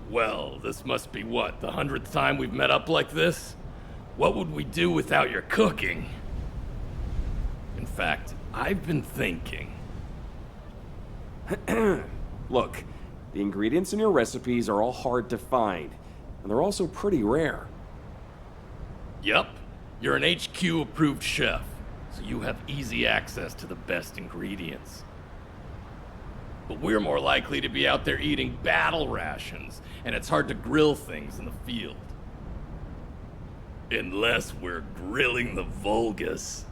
Well, this must be what, the 100th time we've met up like this? What would we do without your cooking? In fact, I've been thinking. Look, the ingredients in your recipes are all hard to find, and they're also pretty rare. Yup, you're an HQ-approved chef, so you have easy access to the best ingredients. But we're more likely to be out there eating battle rations, and it's hard to grill things in the field. Unless we're grilling the Vulgus.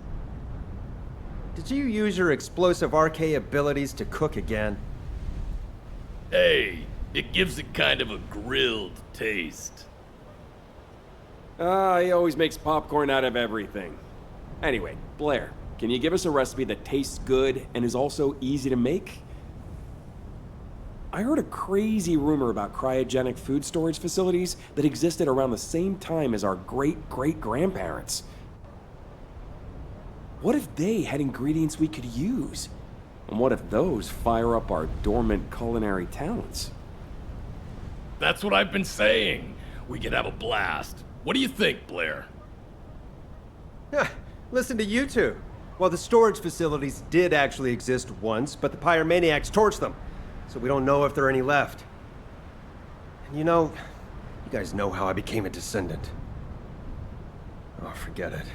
Did you use your explosive RK abilities to cook again? Hey, it gives it kind of a grilled taste. He always makes popcorn out of everything. Anyway, Blair, can you give us a recipe that tastes good and is also easy to make? I heard a crazy rumor about cryogenic food storage facilities that existed around the same time as our great-great-grandparents. What if they had ingredients we could use? And what if those fire up our dormant culinary talents? That's what I've been saying. We could have a blast. What do you think, Blair? Listen to you two. Well, the storage facilities did actually exist once, but the pyromaniacs torched them. So we don't know if there are any left. And you guys know how I became a descendant. Oh, forget it.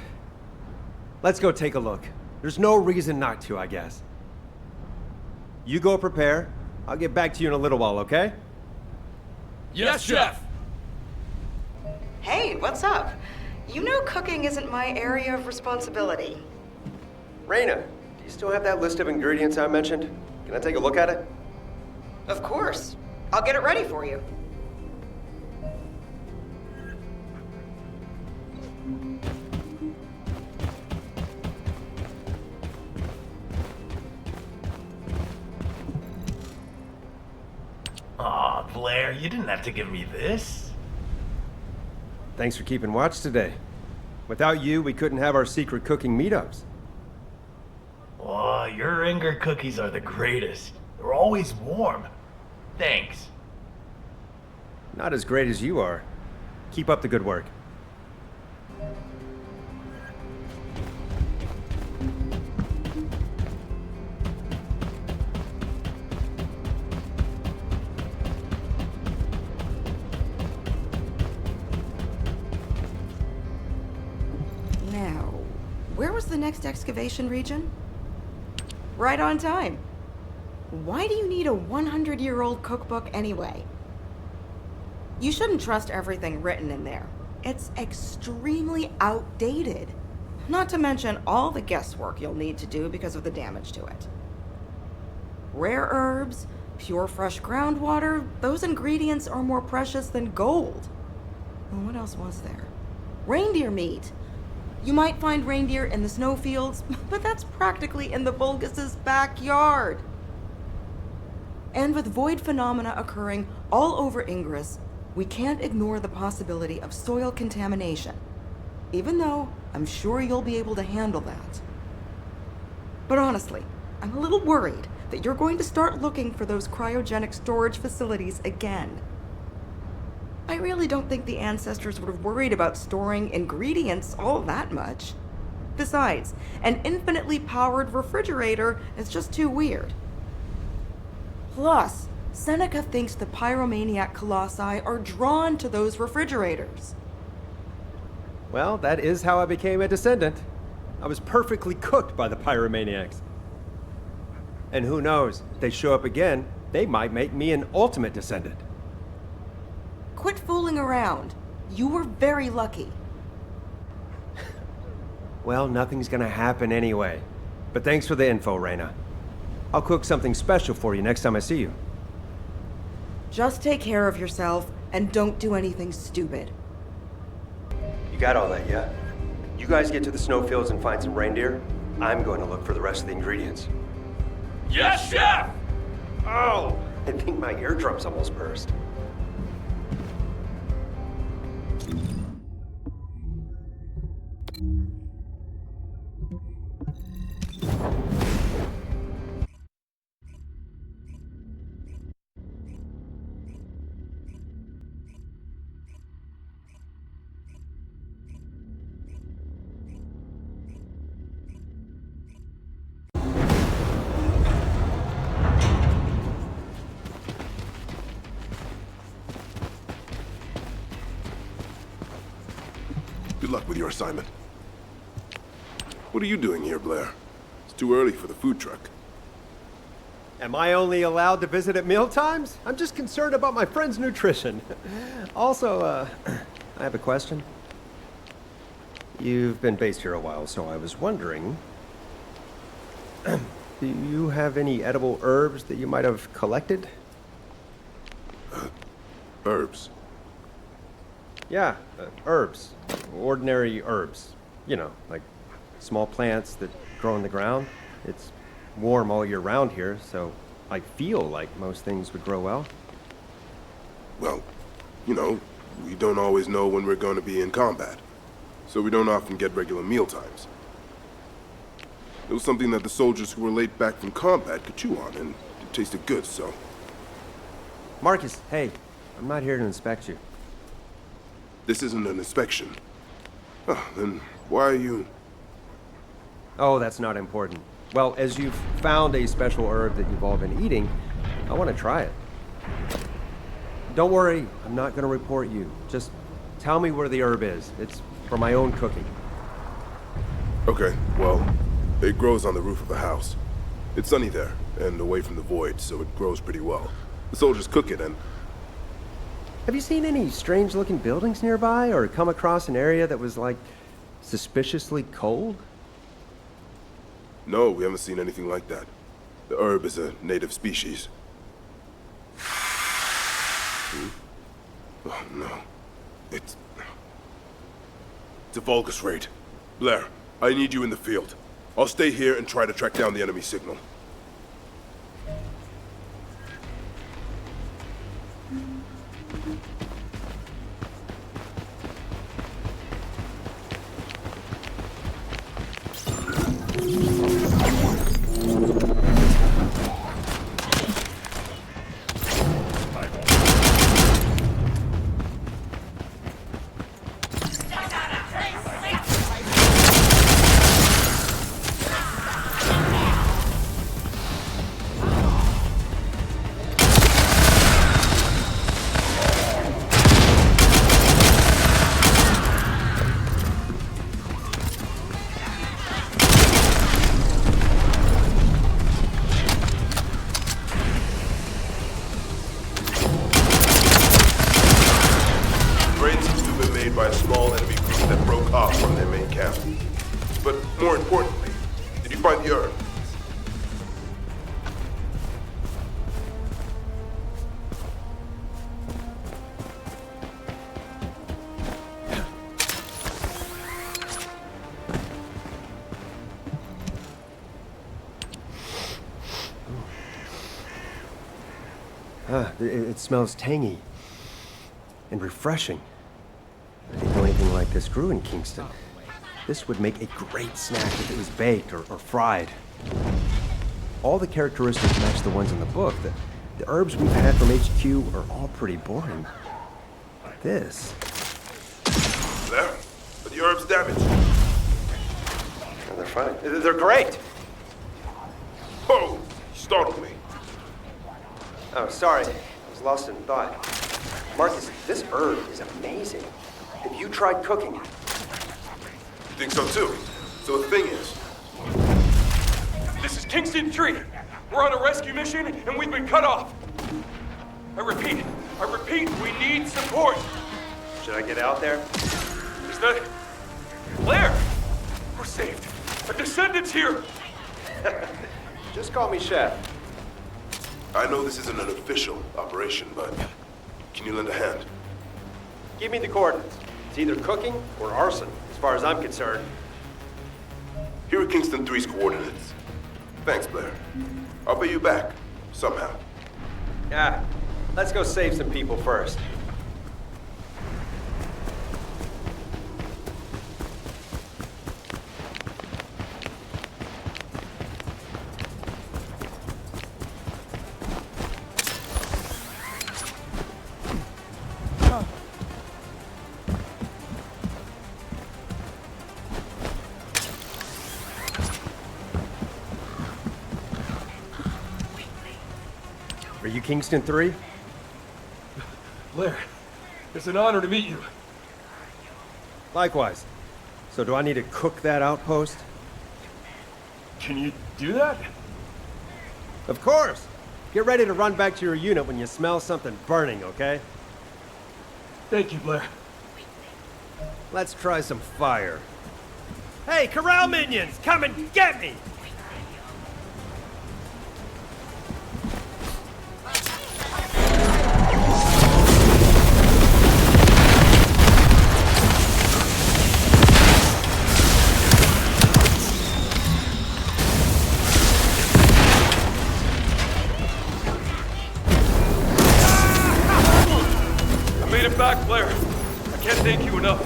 Let's go take a look. There's no reason not to, I guess. You go prepare. I'll get back to you in a little while, okay? Yes, Chef! Hey, what's up? You know cooking isn't my area of responsibility. Raina, do you still have that list of ingredients I mentioned? Can I take a look at it? Of course. I'll get it ready for you. Aw, Blair, you didn't have to give me this. Thanks for keeping watch today. Without you, we couldn't have our secret cooking meetups. Oh, your Inger cookies are the greatest. They're always warm. Thanks. Not as great as you are. Keep up the good work. Now, where was the next excavation region? Right on time. Why do you need a 100-year-old cookbook anyway? You shouldn't trust everything written in there. It's extremely outdated. Not to mention all the guesswork you'll need to do because of the damage to it. Rare herbs, pure fresh groundwater, those ingredients are more precious than gold. And what else was there? Reindeer meat. You might find reindeer in the snowfields, but that's practically in the Vulgus' backyard. And with void phenomena occurring all over Ingress, we can't ignore the possibility of soil contamination, even though I'm sure you'll be able to handle that. But honestly, I'm a little worried that you're going to start looking for those cryogenic storage facilities again. I really don't think the ancestors would have worried about storing ingredients all that much. Besides, an infinitely powered refrigerator is just too weird. Plus, Seneca thinks the pyromaniac colossi are drawn to those refrigerators. Well, that is how I became a descendant. I was perfectly cooked by the pyromaniacs. And who knows, if they show up again, they might make me an ultimate descendant. Quit fooling around. You were very lucky. Well, nothing's gonna happen anyway. But thanks for the info, Raina. I'll cook something special for you next time I see you. Just take care of yourself and don't do anything stupid. You got all that, yeah? You guys get to the snowfields and find some reindeer. I'm going to look for the rest of the ingredients. Yes, Chef! Oh, I think my eardrums almost burst. luck with your assignment. What are you doing here, Blair? It's too early for the food truck. Am I only allowed to visit at mealtimes? I'm just concerned about my friend's nutrition. Also, I have a question. You've been based here a while, so I was wondering, do you have any edible herbs that you might have collected? Herbs. Yeah, herbs. Ordinary herbs. You know, like small plants that grow in the ground. It's warm all year round here, so I feel like most things would grow well. Well, you know, we don't always know when we're going to be in combat, so we don't often get regular meal times. It was something that the soldiers who were late back from combat could chew on, and it tasted good, so... Marcus, hey, I'm not here to inspect you. This isn't an inspection. Oh, then why are you... Oh, that's not important. Well, as you've found a special herb that you've all been eating, I want to try it. Don't worry, I'm not going to report you. Just tell me where the herb is. It's for my own cooking. Okay, well, it grows on the roof of the house. It's sunny there, and away from the void, so it grows pretty well. The soldiers cook it, and... Have you seen any strange-looking buildings nearby, or come across an area that was, like, suspiciously cold? No, we haven't seen anything like that. The herb is a native species. Oh, no. It's a Vulgus raid. Blair, I need you in the field. I'll stay here and try to track down the enemy signal. By a small enemy group that broke off from their main camp. But more importantly, did you find the herb? It smells tangy and refreshing. I didn't know anything like this grew in Kingston. This would make a great snack if it was baked or fried. All the characteristics match the ones in the book. The herbs we've had from HQ are all pretty boring. This... There? Are the herbs damaged? Oh, they're fine. They're great! Oh! You startled me. Oh, sorry. I was lost in thought. Marcus, this herb is amazing. Have you tried cooking it? You think so too? So the thing is... This is Kingston 3. We're on a rescue mission, and we've been cut off. I repeat, we need support. Should I get out there? Is that... Blair! We're saved. A descendant's here. Just call me Chef. I know this isn't an official operation, but... Can you lend a hand? Give me the coordinates. It's either cooking or arson, as far as I'm concerned. Here are Kingston 3's coordinates. Thanks, Blair. I'll pay you back, somehow. Yeah, let's go save some people first. Are you Kingston 3? Blair, it's an honor to meet you. Likewise. So do I need to cook that outpost? Can you do that? Of course! Get ready to run back to your unit when you smell something burning, okay? Thank you, Blair. Let's try some fire. Hey, corral minions! Come and get me! Back, Blair. I can't thank you enough.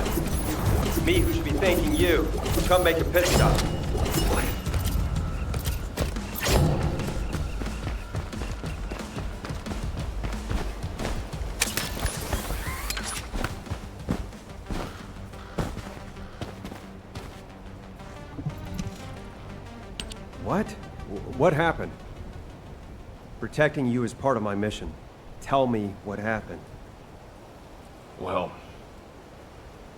It's me who should be thanking you. Come make a pit stop. What? What happened? Protecting you is part of my mission. Tell me what happened. Well,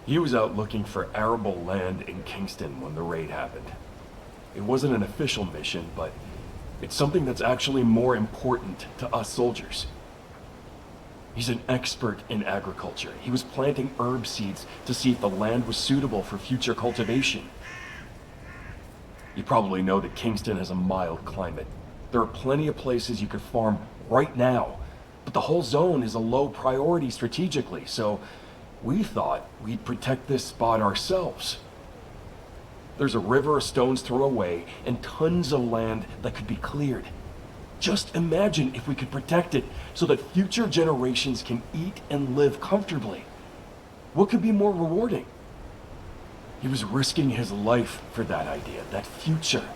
he was out looking for arable land in Kingston when the raid happened. It wasn't an official mission, but it's something that's actually more important to us soldiers. He's an expert in agriculture. He was planting herb seeds to see if the land was suitable for future cultivation. You probably know that Kingston has a mild climate. There are plenty of places you could farm right now, but the whole zone is a low priority strategically, so we thought we'd protect this spot ourselves. There's a river a stone's throw away and tons of land that could be cleared. Just imagine if we could protect it so that future generations can eat and live comfortably. What could be more rewarding? He was risking his life for that idea, that future,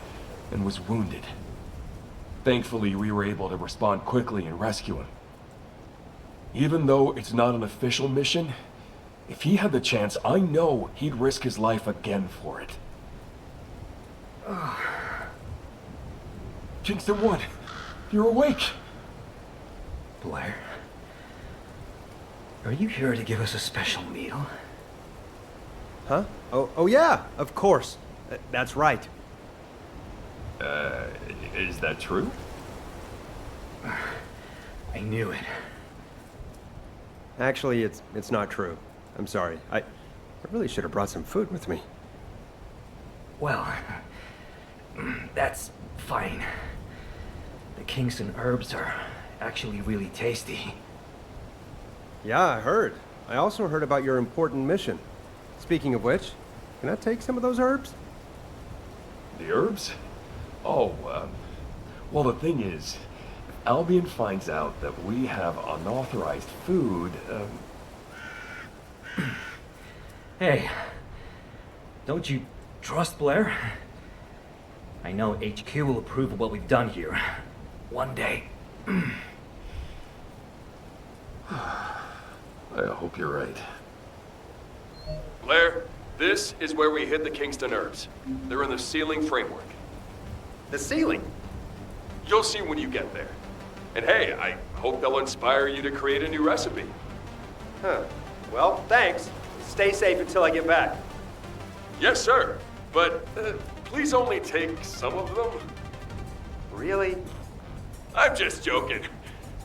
and was wounded. Thankfully, we were able to respond quickly and rescue him. Even though it's not an official mission, if he had the chance, I know he'd risk his life again for it. Kingston 1, you're awake. Blair, are you here to give us a special meal? Huh? Oh yeah, of course. That's right. Is that true? I knew it. Actually, it's not true. I'm sorry. I really should have brought some food with me. Well, that's fine. The Kingston herbs are actually really tasty. Yeah, I heard. I also heard about your important mission. Speaking of which, can I take some of those herbs? The herbs? Oh, well, the thing is, if Albion finds out that we have unauthorized food, Hey, don't you trust Blair? I know HQ will approve of what we've done here. One day. I hope you're right. Blair, this is where we hid the Kingston herbs. They're in the ceiling framework. The ceiling? You'll see when you get there. And hey, I hope they'll inspire you to create a new recipe. Huh. Well, thanks. Stay safe until I get back. Yes, sir. But please only take some of them. Really? I'm just joking.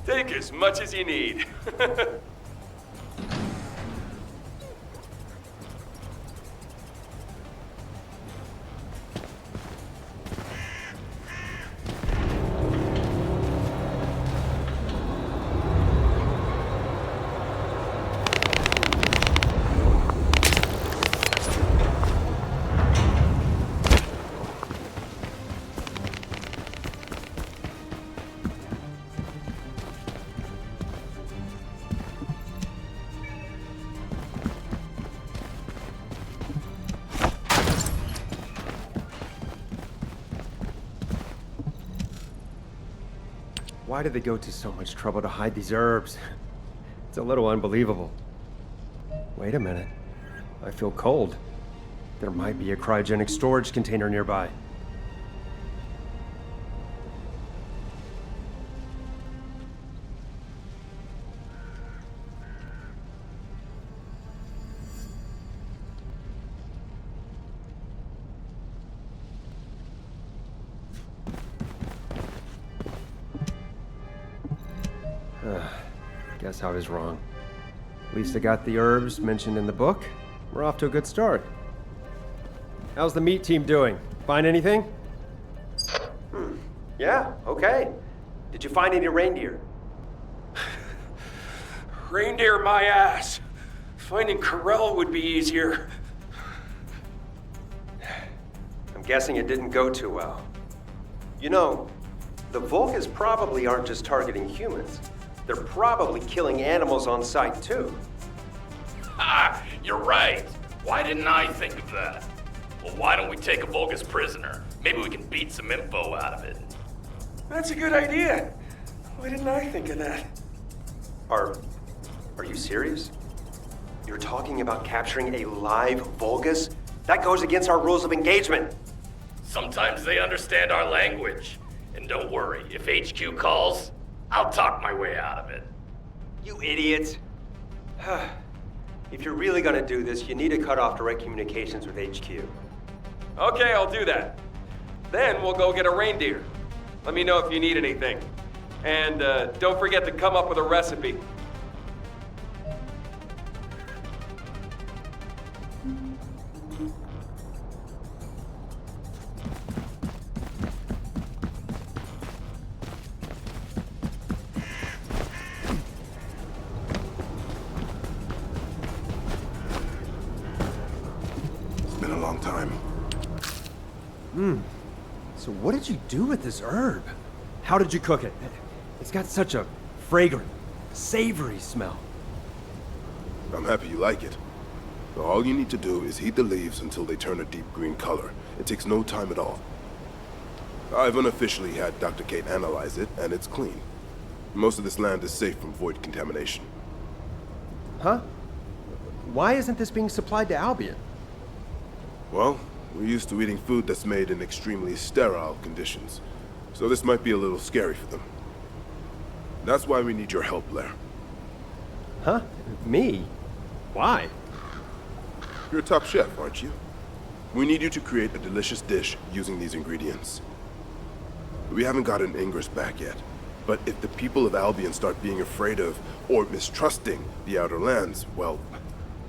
Take as much as you need. Why did they go to so much trouble to hide these herbs? It's a little unbelievable. Wait a minute. I feel cold. There might be a cryogenic storage container nearby. Guess I was wrong. At least I got the herbs mentioned in the book. We're off to a good start. How's the meat team doing? Find anything? Yeah, okay. Did you find any reindeer? Reindeer my ass. Finding Corell would be easier. I'm guessing it didn't go too well. You know, the Vulcans probably aren't just targeting humans. They're probably killing animals on sight too. Ah, you're right. Why didn't I think of that? Well, why don't we take a Vulgus prisoner? Maybe we can beat some info out of it. That's a good idea. Why didn't I think of that? Are you serious? You're talking about capturing a live Vulgus? That goes against our rules of engagement. Sometimes they understand our language. And don't worry, if HQ calls, I'll talk my way out of it. You idiot. If you're really gonna do this, you need to cut off direct communications with HQ. Okay, I'll do that. Then we'll go get a reindeer. Let me know if you need anything. And don't forget to come up with a recipe. It's been a long time. So what did you do with this herb? How did you cook it? It's got such a fragrant, savory smell. I'm happy you like it. So all you need to do is heat the leaves until they turn a deep green color. It takes no time at all. I've unofficially had Dr. Kate analyze it, and it's clean. Most of this land is safe from void contamination. Huh? Why isn't this being supplied to Albion? Well, we're used to eating food that's made in extremely sterile conditions, so this might be a little scary for them. That's why we need your help, Blair. Huh? Me? Why? You're a top chef, aren't you? We need you to create a delicious dish using these ingredients. We haven't gotten Ingress back yet, but if the people of Albion start being afraid of or mistrusting the Outer Lands, well,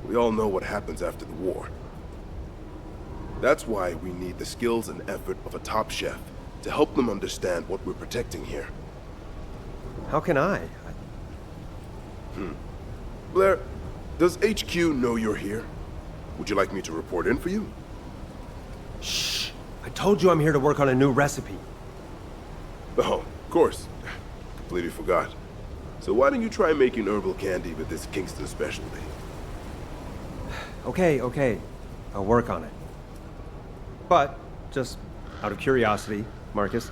we all know what happens after the war. That's why we need the skills and effort of a top chef to help them understand what we're protecting here. How can I? Blair, does HQ know you're here? Would you like me to report in for you? Shh! I told you I'm here to work on a new recipe. Oh, of course. Completely forgot. So why don't you try making herbal candy with this Kingston specialty? Okay. I'll work on it. But, just out of curiosity, Marcus,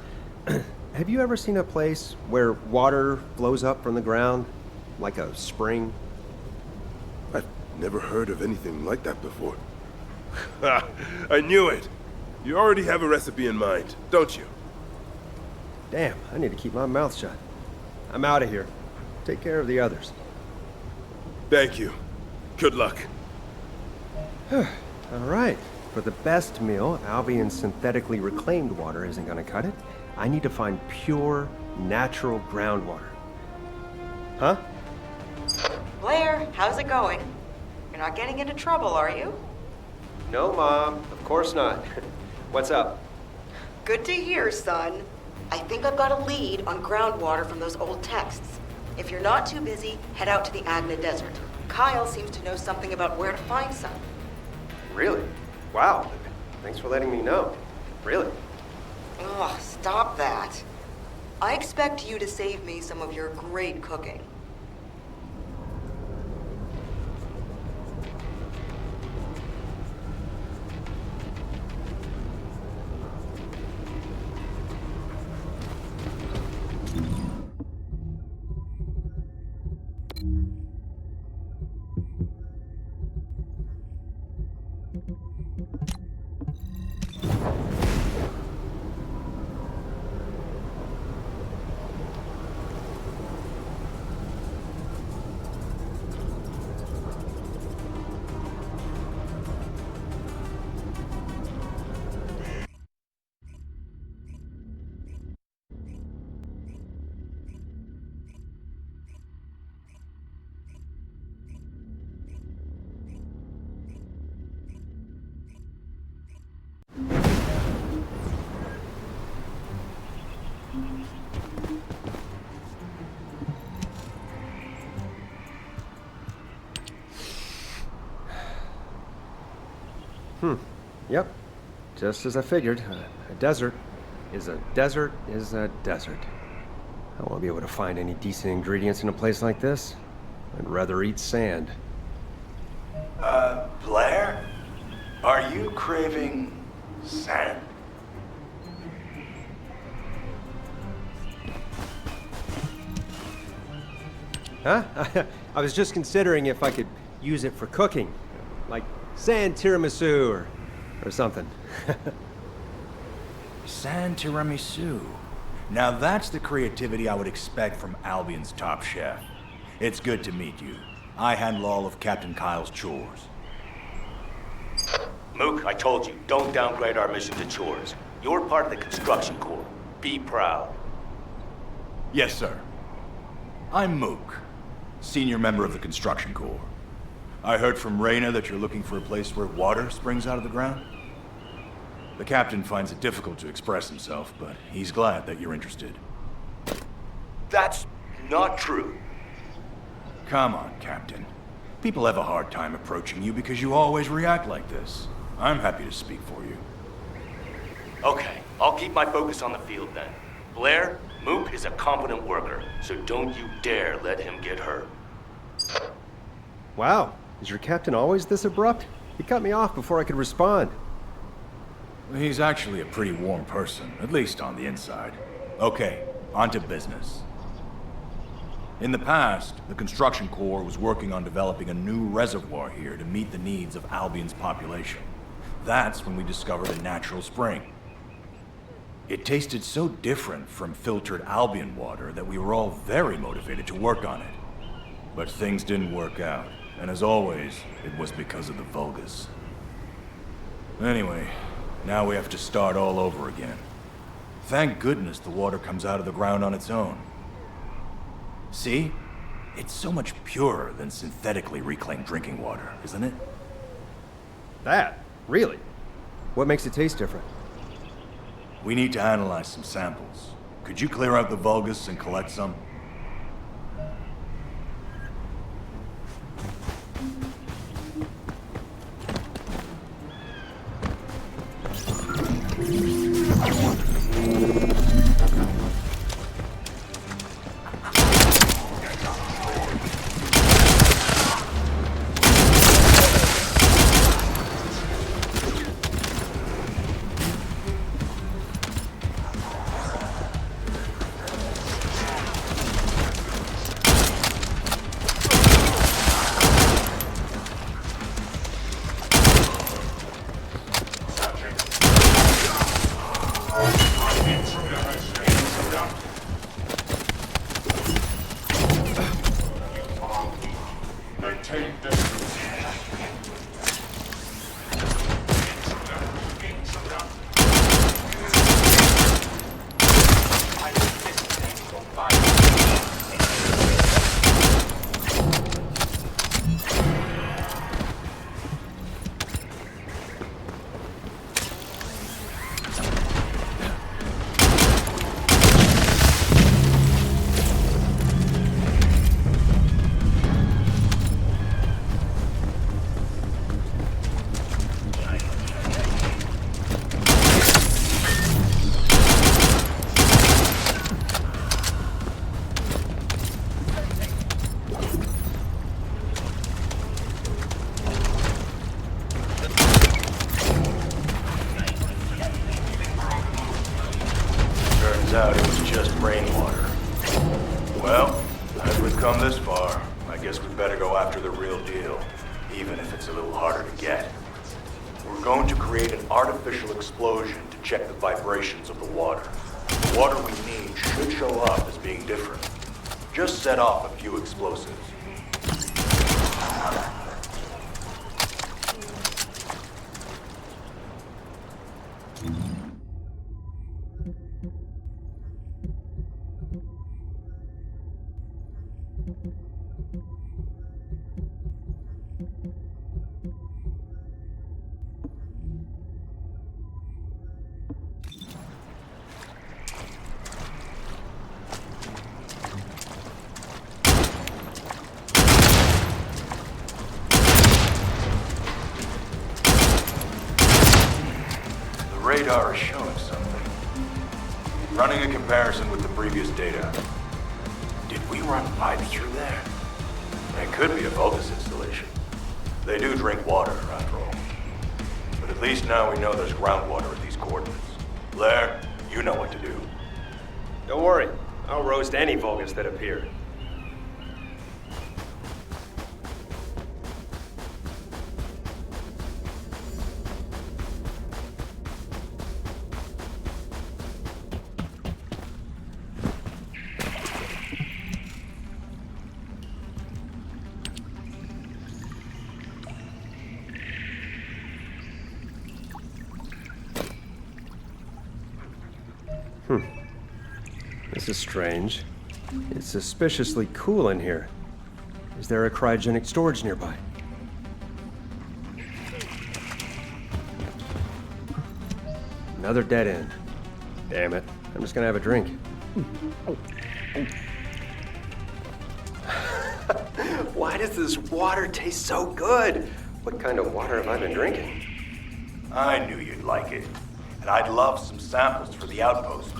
have you ever seen a place where water flows up from the ground, like a spring? I've never heard of anything like that before. I knew it! You already have a recipe in mind, don't you? Damn, I need to keep my mouth shut. I'm out of here. Take care of the others. Thank you. Good luck. All right. For the best meal, Albion's synthetically reclaimed water isn't gonna cut it. I need to find pure, natural groundwater. Huh? Blair, how's it going? You're not getting into trouble, are you? No, Mom. Of course not. What's up? Good to hear, son. I think I've got a lead on groundwater from those old texts. If you're not too busy, head out to the Agna Desert. Kyle seems to know something about where to find some. Really? Wow. Thanks for letting me know. Really? Oh, stop that. I expect you to save me some of your great cooking. Yep. Just as I figured. A desert is a desert is a desert. I won't be able to find any decent ingredients in a place like this. I'd rather eat sand. Blair? Are you craving sand? Huh? I was just considering if I could use it for cooking. Like sand tiramisu or something. Sand tiramisu. Now that's the creativity I would expect from Albion's top chef. It's good to meet you. I handle all of Captain Kyle's chores. Mook, I told you, don't downgrade our mission to chores. You're part of the construction corps. Be proud. Yes, sir. I'm Mook, senior member of the construction corps. I heard from Reyna that you're looking for a place where water springs out of the ground. The captain finds it difficult to express himself, but he's glad that you're interested. That's not true. Come on, Captain. People have a hard time approaching you because you always react like this. I'm happy to speak for you. Okay, I'll keep my focus on the field then. Blair, Mook is a competent worker, so don't you dare let him get hurt. Wow, is your captain always this abrupt? He cut me off before I could respond. He's actually a pretty warm person, at least on the inside. Okay, on to business. In the past, the construction corps was working on developing a new reservoir here to meet the needs of Albion's population. That's when we discovered a natural spring. It tasted so different from filtered Albion water that we were all very motivated to work on it. But things didn't work out, and as always, it was because of the Vulgus. Anyway, now we have to start all over again. Thank goodness the water comes out of the ground on its own. See? It's so much purer than synthetically reclaimed drinking water, isn't it? That? Really? What makes it taste different? We need to analyze some samples. Could you clear out the Vulgus and collect some? Out it was just rainwater. Well, as we've come this far, I guess we'd better go after the real deal, even if it's a little harder to get. We're going to create an artificial explosion to check the vibrations of the water. The water we need should show up as being different. Just set off a few explosives. radar is showing something. Running a comparison with the previous data. Did we run pipes through there? It could be a Vulgus installation. They do drink water, after all. But at least now we know there's groundwater at these coordinates. Blair, you know what to do. Don't worry. I'll roast any Vulgus that appear. This is strange. It's suspiciously cool in here. Is there a cryogenic storage nearby? Another dead end. Damn it. I'm just gonna have a drink. Why does this water taste so good? What kind of water have I been drinking? I knew you'd like it. And I'd love some samples for the outpost.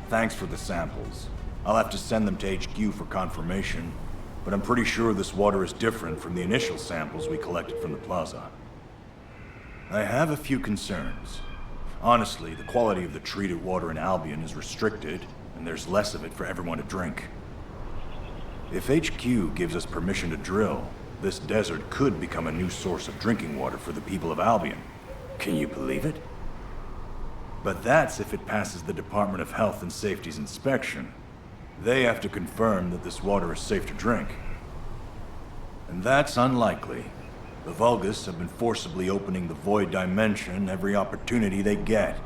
Thanks for the samples. I'll have to send them to HQ for confirmation, but I'm pretty sure this water is different from the initial samples we collected from the plaza. I have a few concerns. Honestly, the quality of the treated water in Albion is restricted, and there's less of it for everyone to drink. If HQ gives us permission to drill, this desert could become a new source of drinking water for the people of Albion. Can you believe it? But that's if it passes the Department of Health and Safety's inspection. They have to confirm that this water is safe to drink. And that's unlikely. The Vulgus have been forcibly opening the Void Dimension every opportunity they get.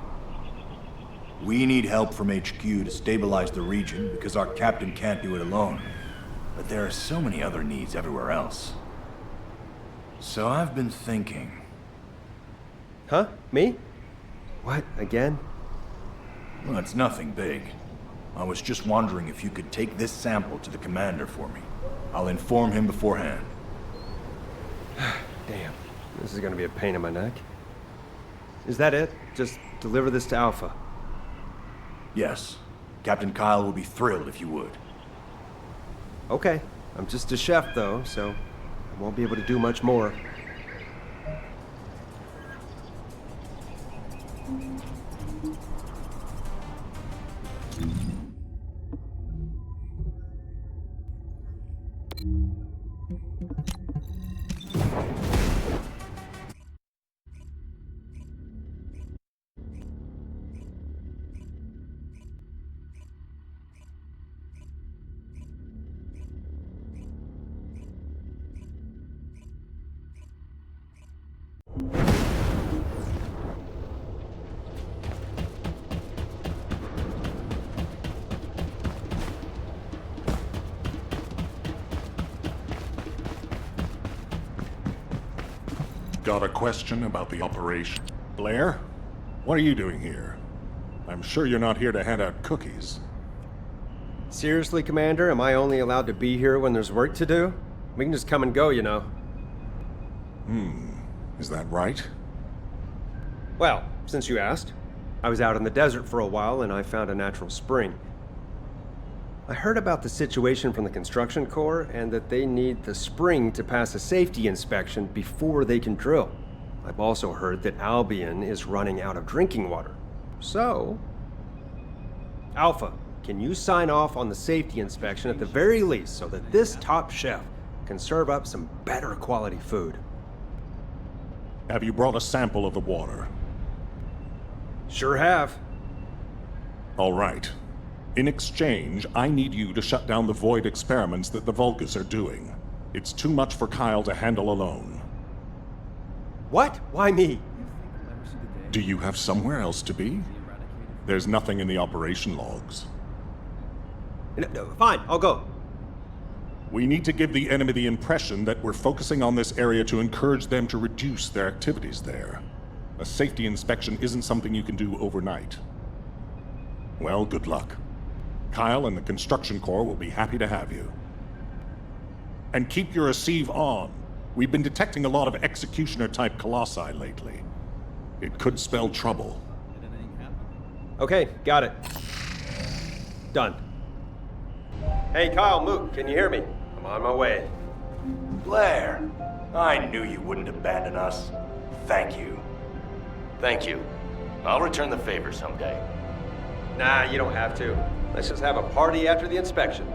We need help from HQ to stabilize the region because our captain can't do it alone. But there are so many other needs everywhere else. So I've been thinking. Huh? Me? What? Again? Well, it's nothing big. I was just wondering if you could take this sample to the commander for me. I'll inform him beforehand. Damn. This is gonna be a pain in my neck. Is that it? Just deliver this to Alpha. Yes. Captain Kyle will be thrilled if you would. Okay. I'm just a chef, though, so I won't be able to do much more. Got a question about the operation. Blair? What are you doing here? I'm sure you're not here to hand out cookies. Seriously, Commander? Am I only allowed to be here when there's work to do? We can just come and go, you know. Is that right? Well, since you asked, I was out in the desert for a while and I found a natural spring. I heard about the situation from the construction corps and that they need the spring to pass a safety inspection before they can drill. I've also heard that Albion is running out of drinking water. So, Alpha, can you sign off on the safety inspection at the very least so that this top chef can serve up some better quality food? Have you brought a sample of the water? Sure have. All right. In exchange, I need you to shut down the Void experiments that the Vulgus are doing. It's too much for Kyle to handle alone. What? Why me? Do you have somewhere else to be? There's nothing in the operation logs. No, fine, I'll go. We need to give the enemy the impression that we're focusing on this area to encourage them to reduce their activities there. A safety inspection isn't something you can do overnight. Well, good luck. Kyle and the construction corps will be happy to have you. And keep your receive on. We've been detecting a lot of executioner-type colossi lately. It could spell trouble. Okay, got it. Done. Hey, Kyle, Mook, can you hear me? I'm on my way. Blair, I knew you wouldn't abandon us. Thank you. Thank you. I'll return the favor someday. Nah, you don't have to. Let's just have a party after the inspection.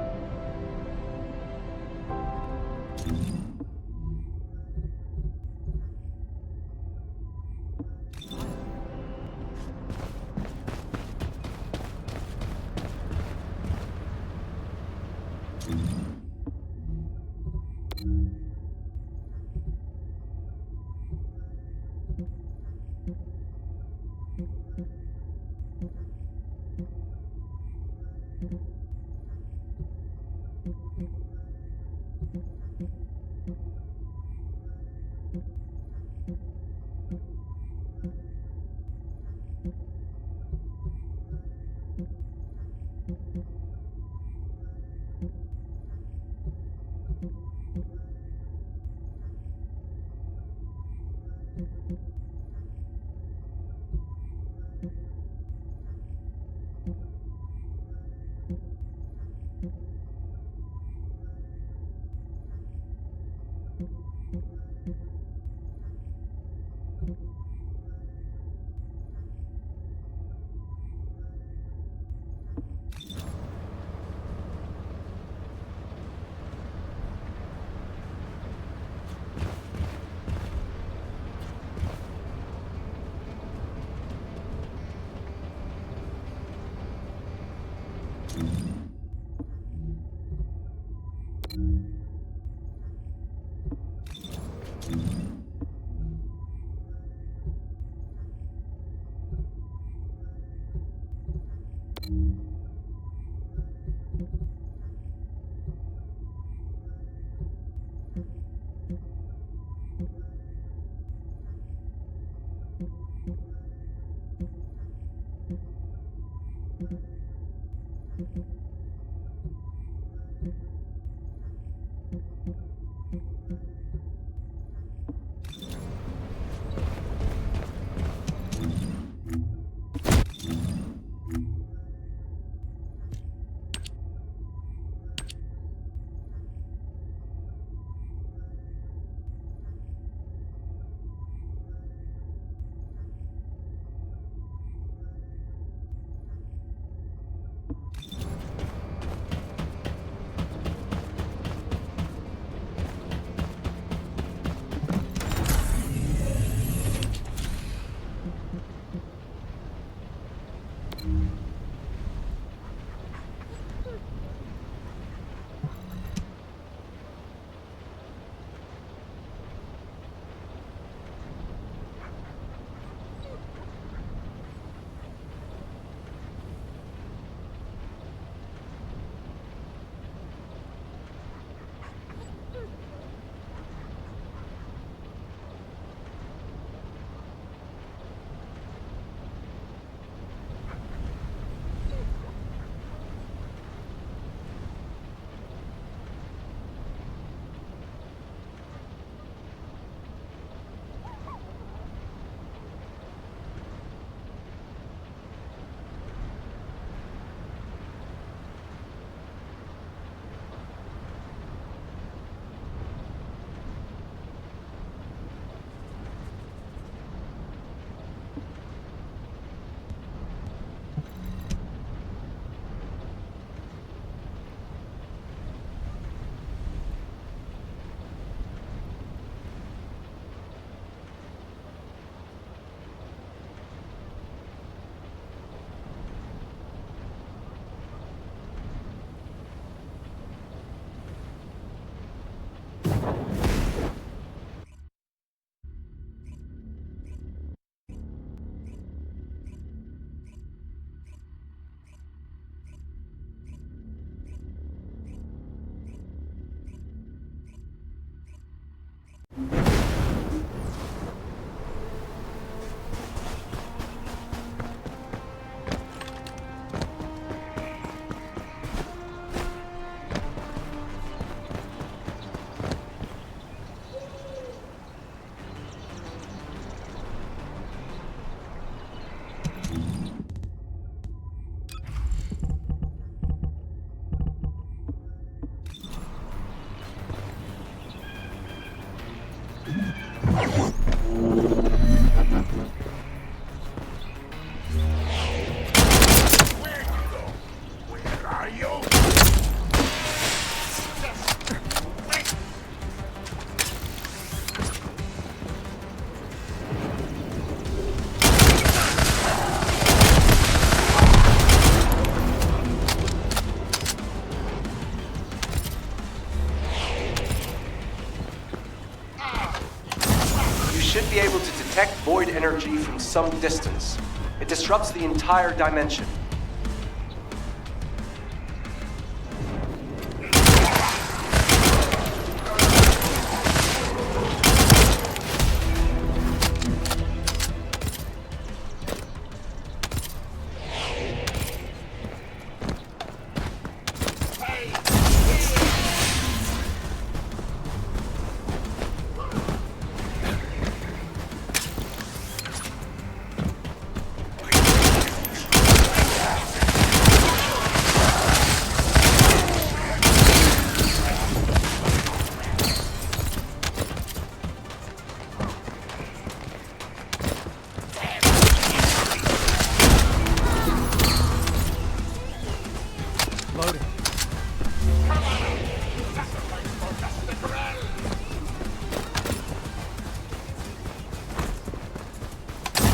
Where are you? You should be able to detect void energy from some distance. It disrupts the entire dimension.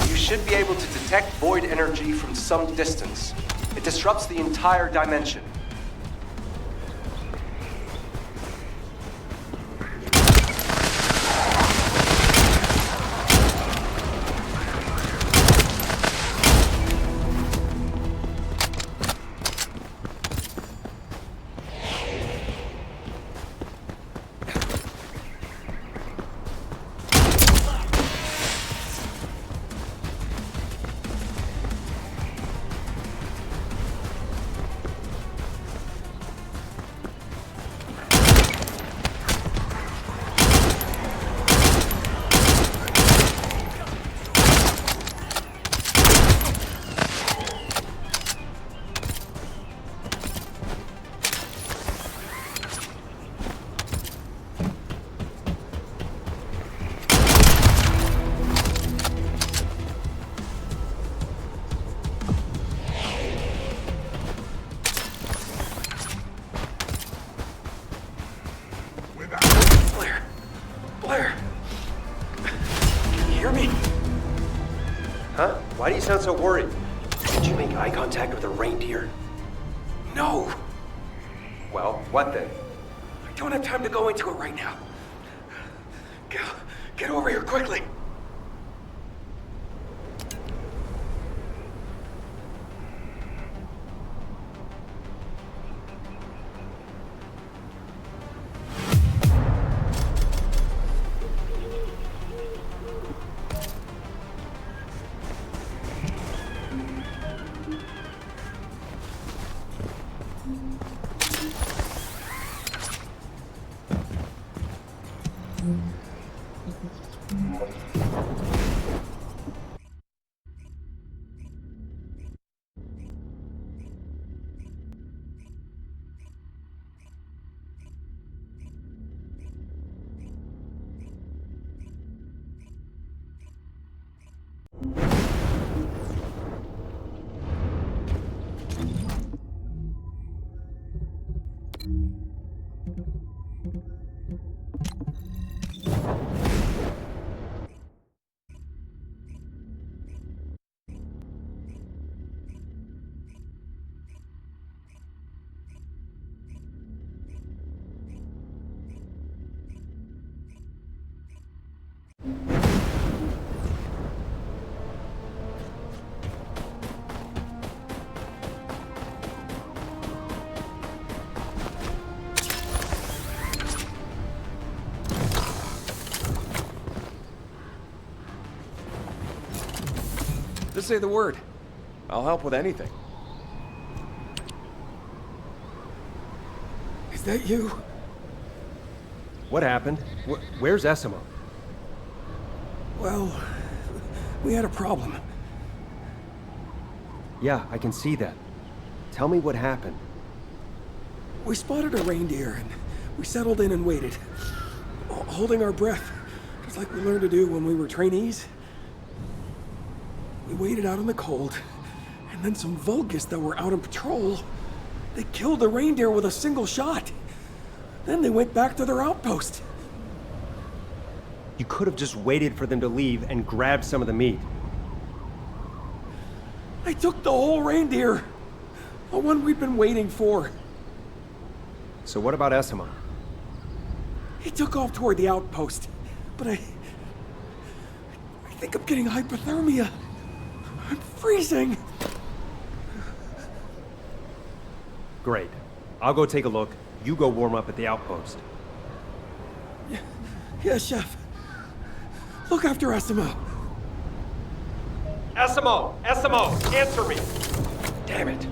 You should be able to detect void energy from some distance. It disrupts the entire dimension. Blair! Blair! Can you hear me? Huh? Why do you sound so worried? Did you make eye contact with a reindeer? No! Well, what then? I don't have time to go into it right now. Get over here quickly. Just say the word. I'll help with anything. Is that you? What happened? Where's Essimo? Well, we had a problem. Yeah, I can see that. Tell me what happened. We spotted a reindeer and we settled in and waited, holding our breath, It's like we learned to do when we were trainees. We waited out in the cold, and then some Vulgus that were out on patrol, they killed the reindeer with a single shot. Then they went back to their outpost. You could have just waited for them to leave and grabbed some of the meat. I took the whole reindeer. The one we've been waiting for. So what about Esima? He took off toward the outpost, but I think I'm getting hypothermia. I'm freezing. Great. I'll go take a look. You go warm up at the outpost. Yes, Chef. Look after Esimo. Esimo! Esimo! Answer me! Damn it.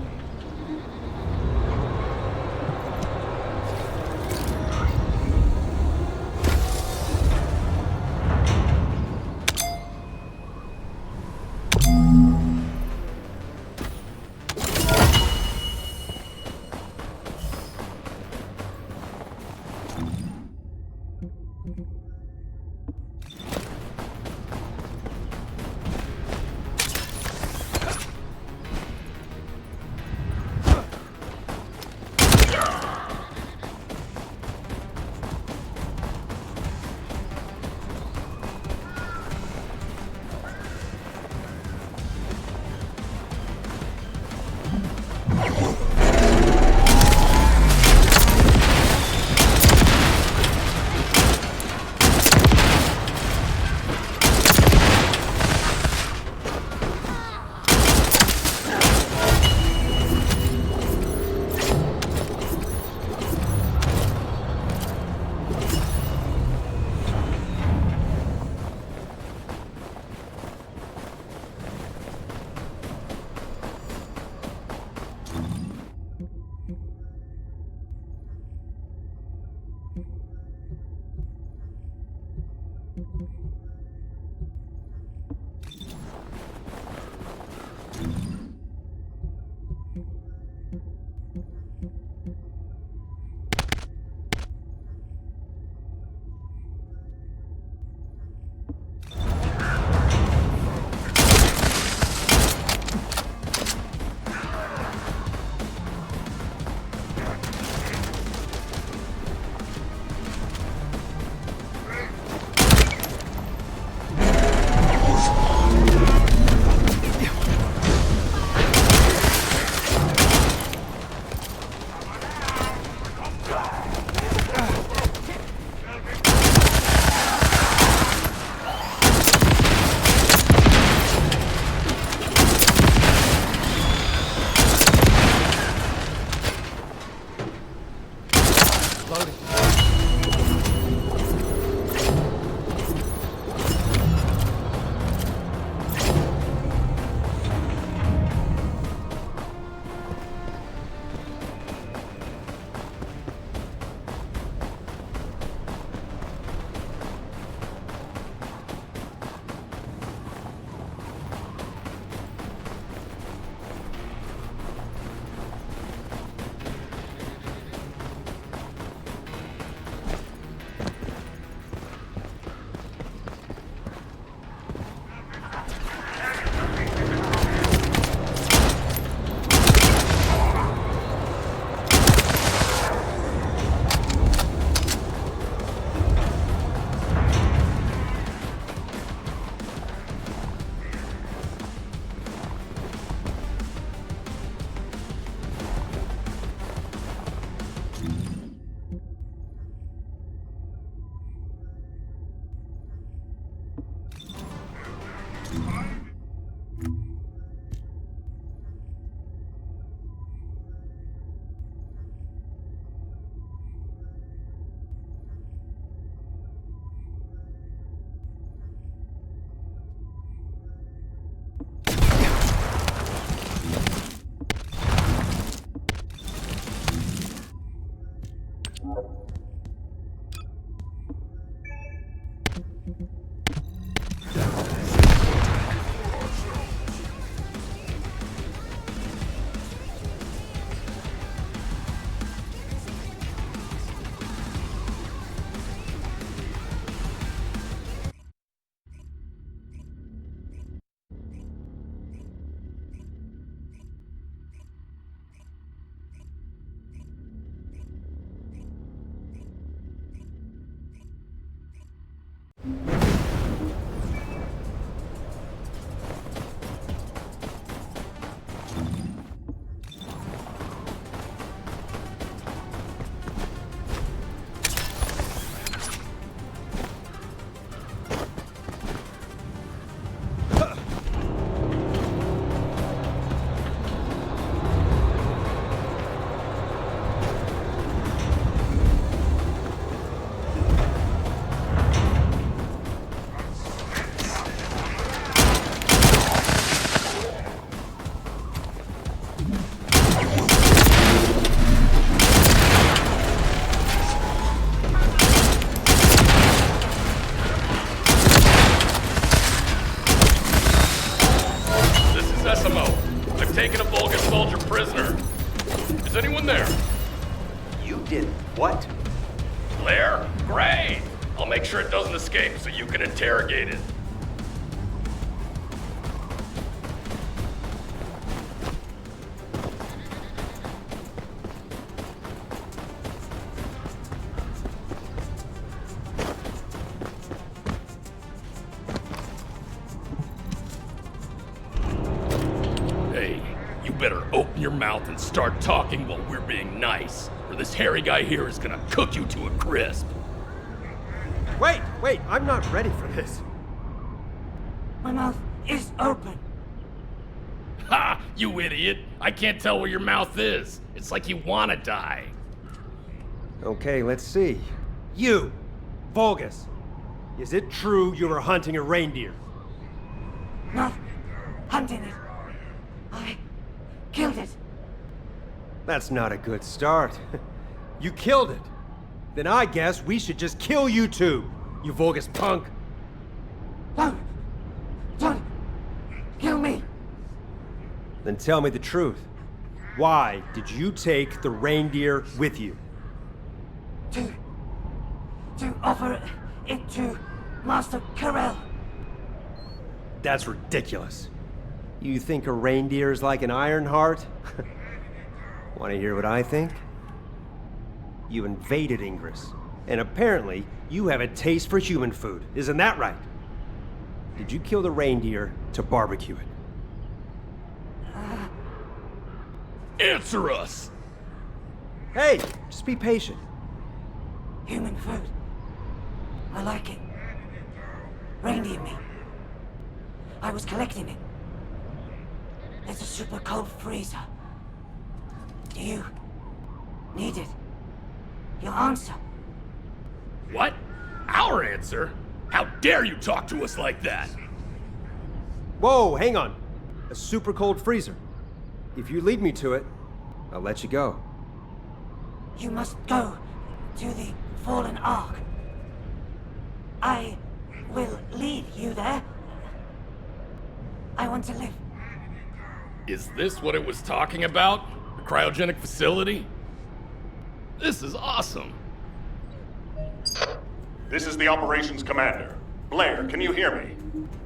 make sure it doesn't escape so you can interrogate it. Hey, you better open your mouth and start talking while we're being nice, or this hairy guy here is gonna cook you to a crisp. Wait, I'm not ready for this. My mouth is open. Ha! You idiot! I can't tell where your mouth is. It's like you wanna die. Okay, let's see. You, Vulgus, is it true you were hunting a reindeer? Not hunting it. I killed it. That's not a good start. You killed it. Then I guess we should just kill you too, you Vulgus punk. Don't kill me. Then tell me the truth. Why did you take the reindeer with you? To offer it to Master Carell. That's ridiculous. You think a reindeer is like an iron heart? Want to hear what I think? You invaded Ingress, and apparently you have a taste for human food. Isn't that right? Did you kill the reindeer to barbecue it? Answer us! Hey, just be patient. Human food. I like it. Reindeer meat. I was collecting it. There's a super cold freezer. Do you need it? Your answer. What? Our answer? How dare you talk to us like that? Whoa, hang on. A super cold freezer. If you lead me to it, I'll let you go. You must go to the Fallen Ark. I will lead you there. I want to live. Is this what it was talking about? The cryogenic facility? This is awesome. This is the operations commander. Blair, can you hear me?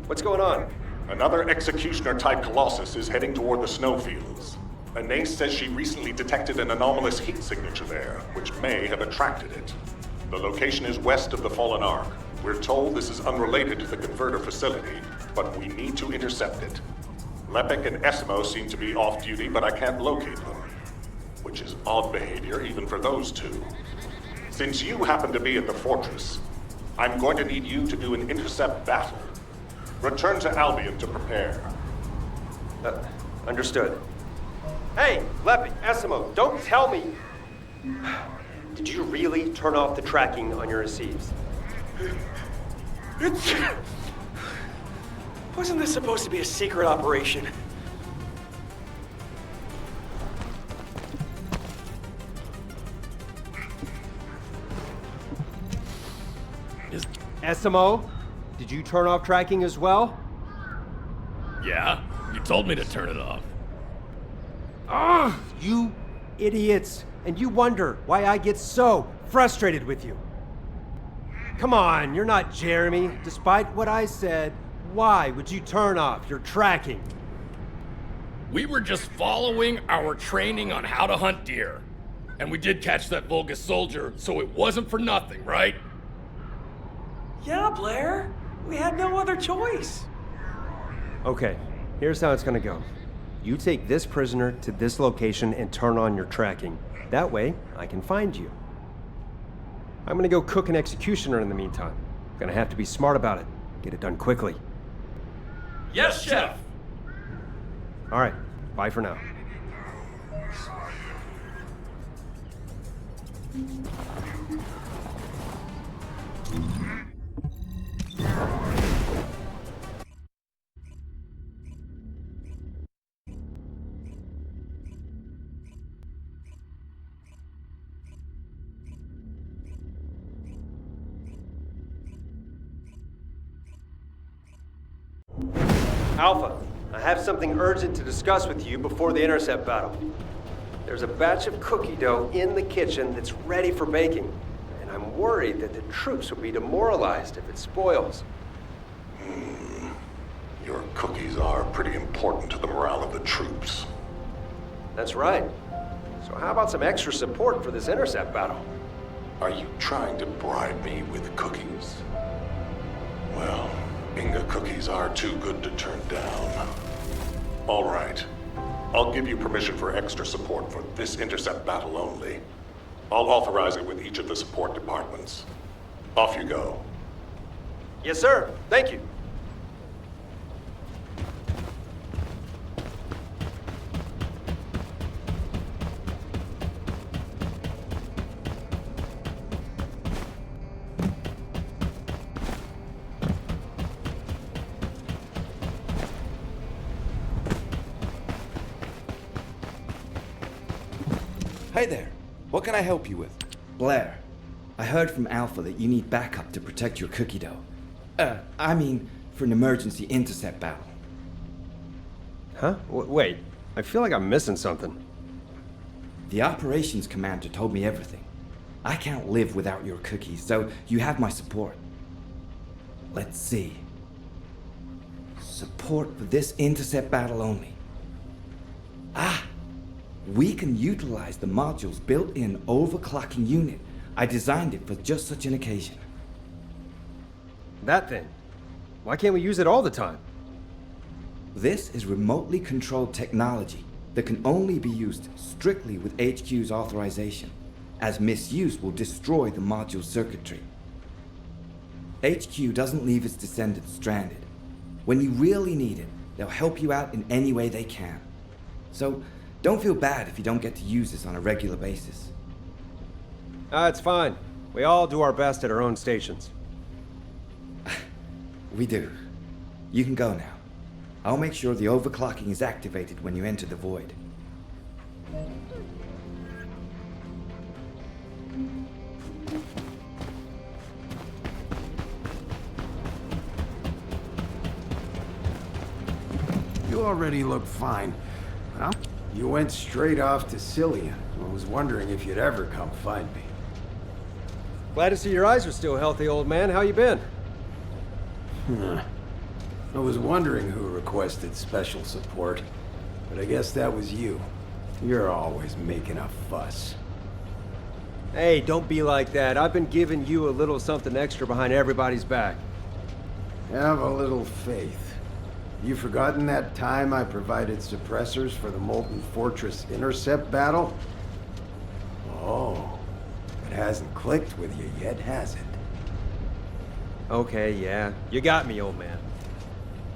What's going on? Another executioner-type Colossus is heading toward the snowfields. Anais says she recently detected an anomalous heat signature there, which may have attracted it. The location is west of the Fallen Ark. We're told this is unrelated to the converter facility, but we need to intercept it. Lepek and Esimo seem to be off-duty, but I can't locate them. Which is odd behavior even for those two. Since you happen to be at the fortress, I'm going to need you to do an intercept battle. Return to Albion to prepare. Understood. Hey, Lepek, Esimo, don't tell me! Did you really turn off the tracking on your receives? Wasn't this supposed to be a secret operation? Esimo, did you turn off tracking as well? Yeah? You told me to turn it off. Ah, you idiots! And you wonder why I get so frustrated with you. Come on, you're not Jeremy. Despite what I said, why would you turn off your tracking? We were just following our training on how to hunt deer. And we did catch that Vulgus soldier, so it wasn't for nothing, right? Yeah, Blair. We had no other choice. Okay, here's how it's gonna go. You take this prisoner to this location and turn on your tracking. That way, I can find you. I'm gonna go cook an executioner in the meantime. Gonna have to be smart about it. Get it done quickly. Yes, Chef! All right, bye for now. Alpha, I have something urgent to discuss with you before the intercept battle. There's a batch of cookie dough in the kitchen that's ready for baking, and I'm worried that the troops will be demoralized if it spoils. Your cookies are pretty important to the morale of the troops. That's right. So how about some extra support for this intercept battle? Are you trying to bribe me with cookies? Well, Inga cookies are too good to turn down. All right. I'll give you permission for extra support for this intercept battle only. I'll authorize it with each of the support departments. Off you go. Yes, sir. Thank you. Hey there. What can I help you with? Blair, I heard from Alpha that you need backup to protect your cookie dough. I mean, for an emergency intercept battle. Huh? Wait. I feel like I'm missing something. The operations commander told me everything. I can't live without your cookies, so you have my support. Let's see. Support for this intercept battle only. Ah! We can utilize the module's built-in overclocking unit. I designed it for just such an occasion. That thing. Why can't we use it all the time? This is remotely controlled technology that can only be used strictly with HQ's authorization, as misuse will destroy the module's circuitry. HQ doesn't leave its descendants stranded. When you really need it, they'll help you out in any way they can. So, don't feel bad if you don't get to use this on a regular basis. It's fine. We all do our best at our own stations. We do. You can go now. I'll make sure the overclocking is activated when you enter the void. You already look fine. Huh? You went straight off to Cillian. I was wondering if you'd ever come find me. Glad to see your eyes are still healthy, old man. How you been? I was wondering who requested special support, but I guess that was you. You're always making a fuss. Hey, don't be like that. I've been giving you a little something extra behind everybody's back. Have a little faith. You forgotten that time I provided suppressors for the Molten Fortress intercept battle? Oh, it hasn't clicked with you yet, has it? Okay, yeah. You got me, old man.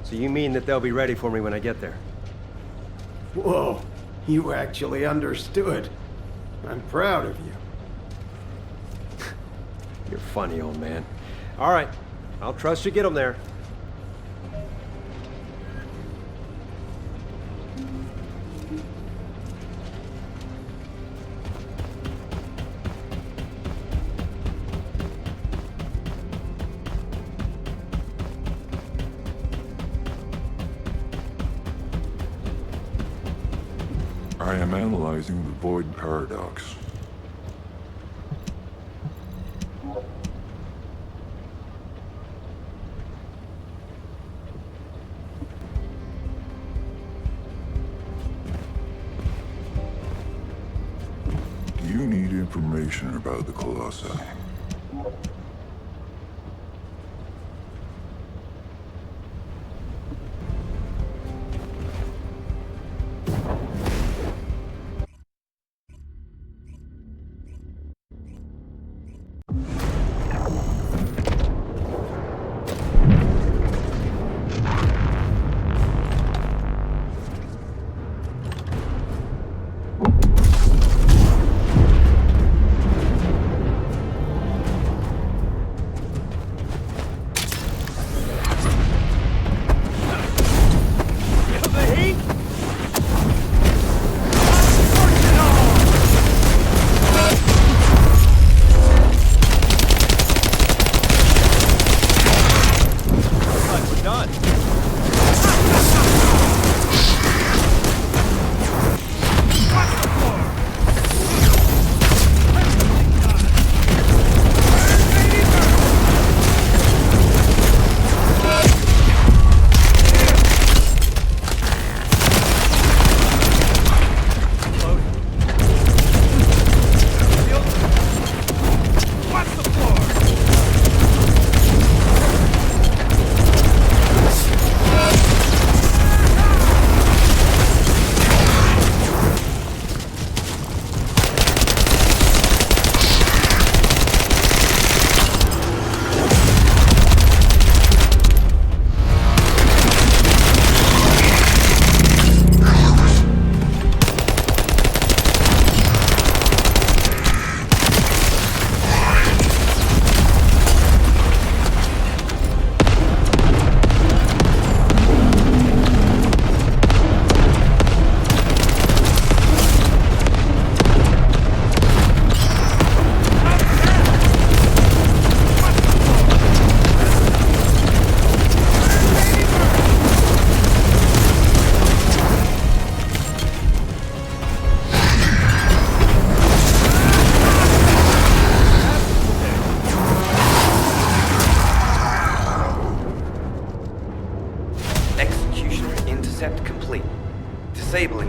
So you mean that they'll be ready for me when I get there? Whoa, you actually understood. I'm proud of you. You're funny, old man. All right, I'll trust you get them there. I am analyzing the void paradox. Do you need information about the Colossi?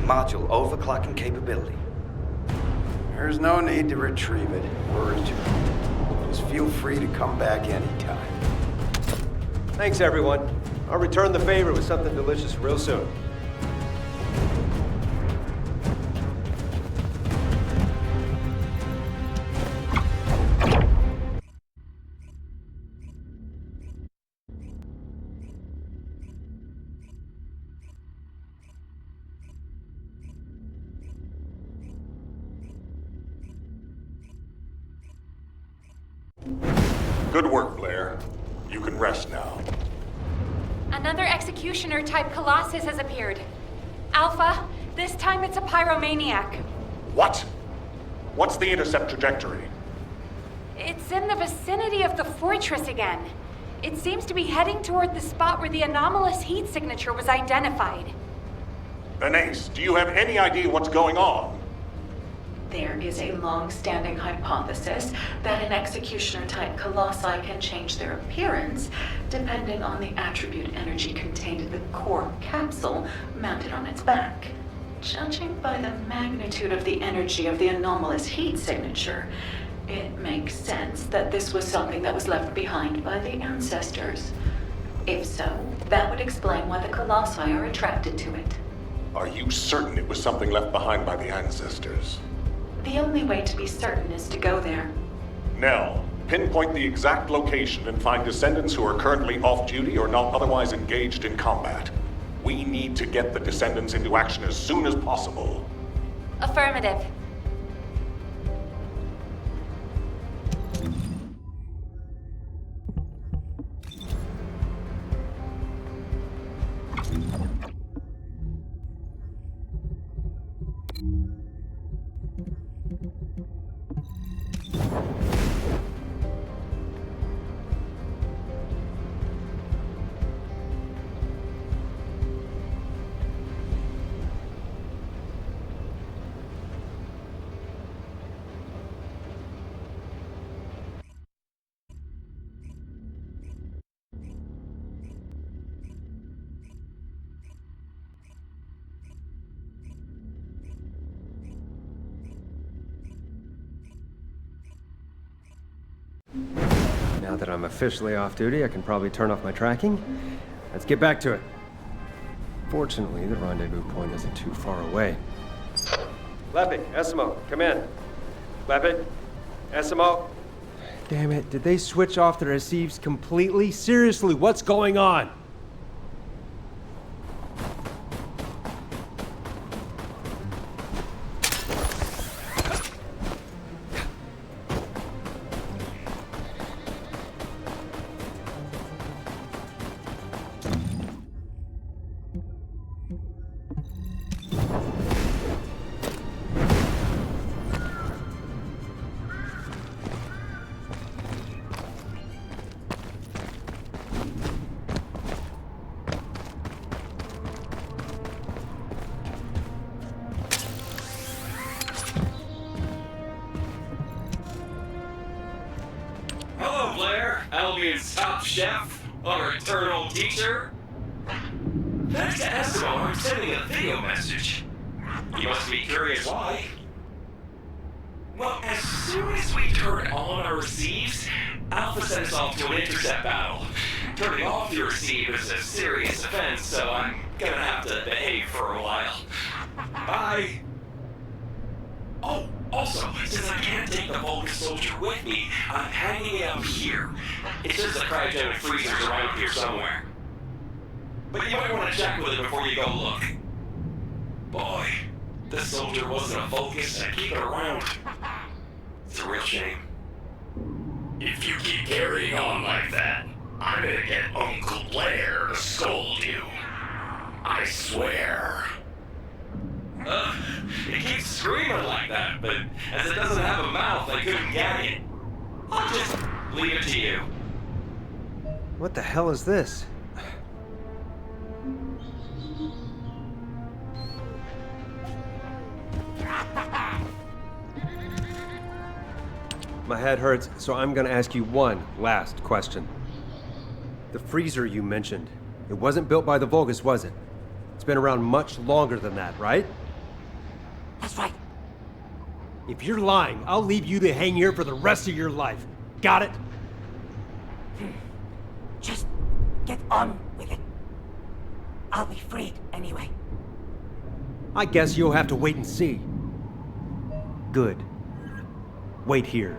module overclocking capability. There's no need to retrieve it or return. Just feel free to come back anytime. Thanks, everyone. I'll return the favor with something delicious real soon. Good work, Blair. You can rest now. Another executioner-type Colossus has appeared. Alpha, this time it's a pyromaniac. What? What's the intercept trajectory? It's in the vicinity of the fortress again. It seems to be heading toward the spot where the anomalous heat signature was identified. Ace, do you have any idea what's going on? There is a long-standing hypothesis that an executioner-type colossi can change their appearance depending on the attribute energy contained in the core capsule mounted on its back. Judging by the magnitude of the energy of the anomalous heat signature, it makes sense that this was something that was left behind by the ancestors. If so, that would explain why the colossi are attracted to it. Are you certain it was something left behind by the ancestors? The only way to be certain is to go there. Nell, pinpoint the exact location and find descendants who are currently off-duty or not otherwise engaged in combat. We need to get the descendants into action as soon as possible. Affirmative. Now that I'm officially off duty, I can probably turn off my tracking. Let's get back to it. Fortunately, the rendezvous point isn't too far away. Lepic, Esimo, come in. Lepic, Esimo. Damn it, did they switch off the receives completely? Seriously, what's going on? Hello, Blair, Albion's top chef, our eternal teacher. Thanks to Esimo, I'm sending a video message. You must be curious why. Well, as soon as we turn on our receives, Alpha sent us off to an intercept battle. Turning off your receive is a serious offense, so I'm gonna have to behave for a while. Bye. Oh, also, since I can't take the Vulcan soldier with me, I'm hanging it up here. It's just the cryogenic freezers around here somewhere. But you might want to check with it before you go look. Boy, this soldier wasn't a Vulcan, I'd keep it around. It's a real shame. If you keep carrying on like that, I'm gonna get Uncle Blair to scold you. I swear. It keeps screaming like that, but as it doesn't have a mouth, I couldn't gag it. I'll just leave it to you. What the hell is this? My head hurts, so I'm gonna ask you one last question. The freezer you mentioned, it wasn't built by the Vulgus, was it? It's been around much longer than that, right? That's right. If you're lying, I'll leave you to hang here for the rest of your life. Got it? Just get on with it. I'll be freed anyway. I guess you'll have to wait and see. Good. Wait here.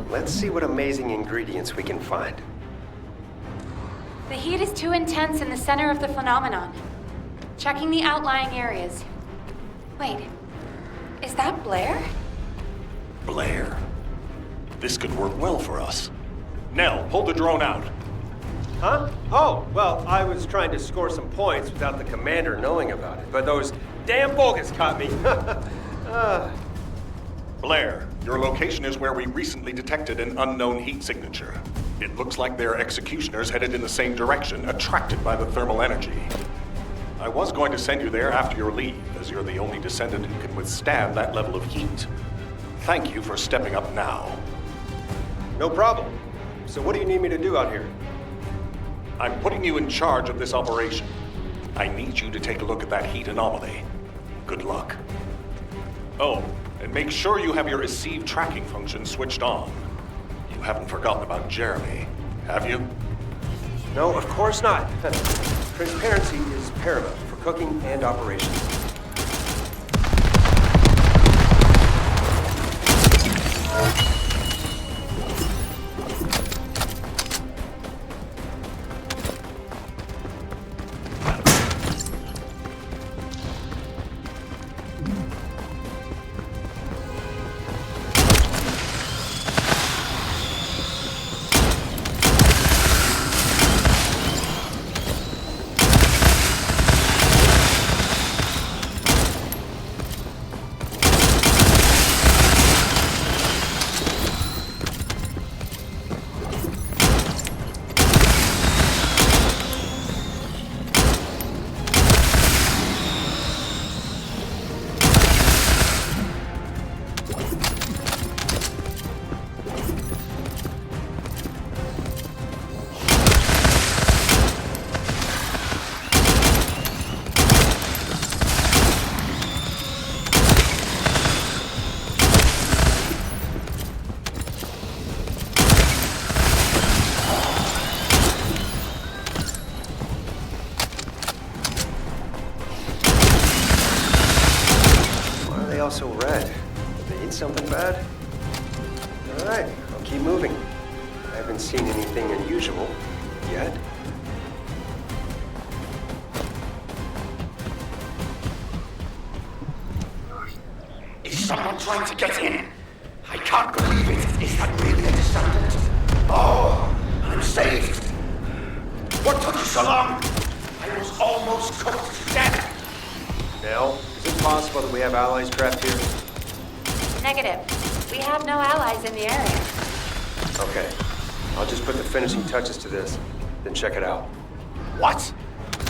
Let's see what amazing ingredients we can find. The heat is too intense in the center of the phenomenon. Checking the outlying areas. Wait, is that Blair? Blair. This could work well for us. Nell, pull the drone out. Huh? Oh, well, I was trying to score some points without the commander knowing about it, but those damn bogus caught me. Blair, your location is where we recently detected an unknown heat signature. It looks like their executioners headed in the same direction, attracted by the thermal energy. I was going to send you there after your leave, as you're the only descendant who can withstand that level of heat. Thank you for stepping up now. No problem. So what do you need me to do out here? I'm putting you in charge of this operation. I need you to take a look at that heat anomaly. Good luck. Oh, and make sure you have your receive tracking function switched on. You haven't forgotten about Jeremy, have you? No, of course not. Transparency is paramount for cooking and operations. So red. Did they eat something bad? All right, I'll keep moving. I haven't seen anything unusual yet. Is someone trying to get in? I can't believe it. Is that really a descendant? Oh, I'm saved. What took you so long? I was almost cooked to death. Nell, is it possible that we have allies trapped here? Negative. We have no allies in the area. Okay. I'll just put the finishing touches to this, then check it out. What?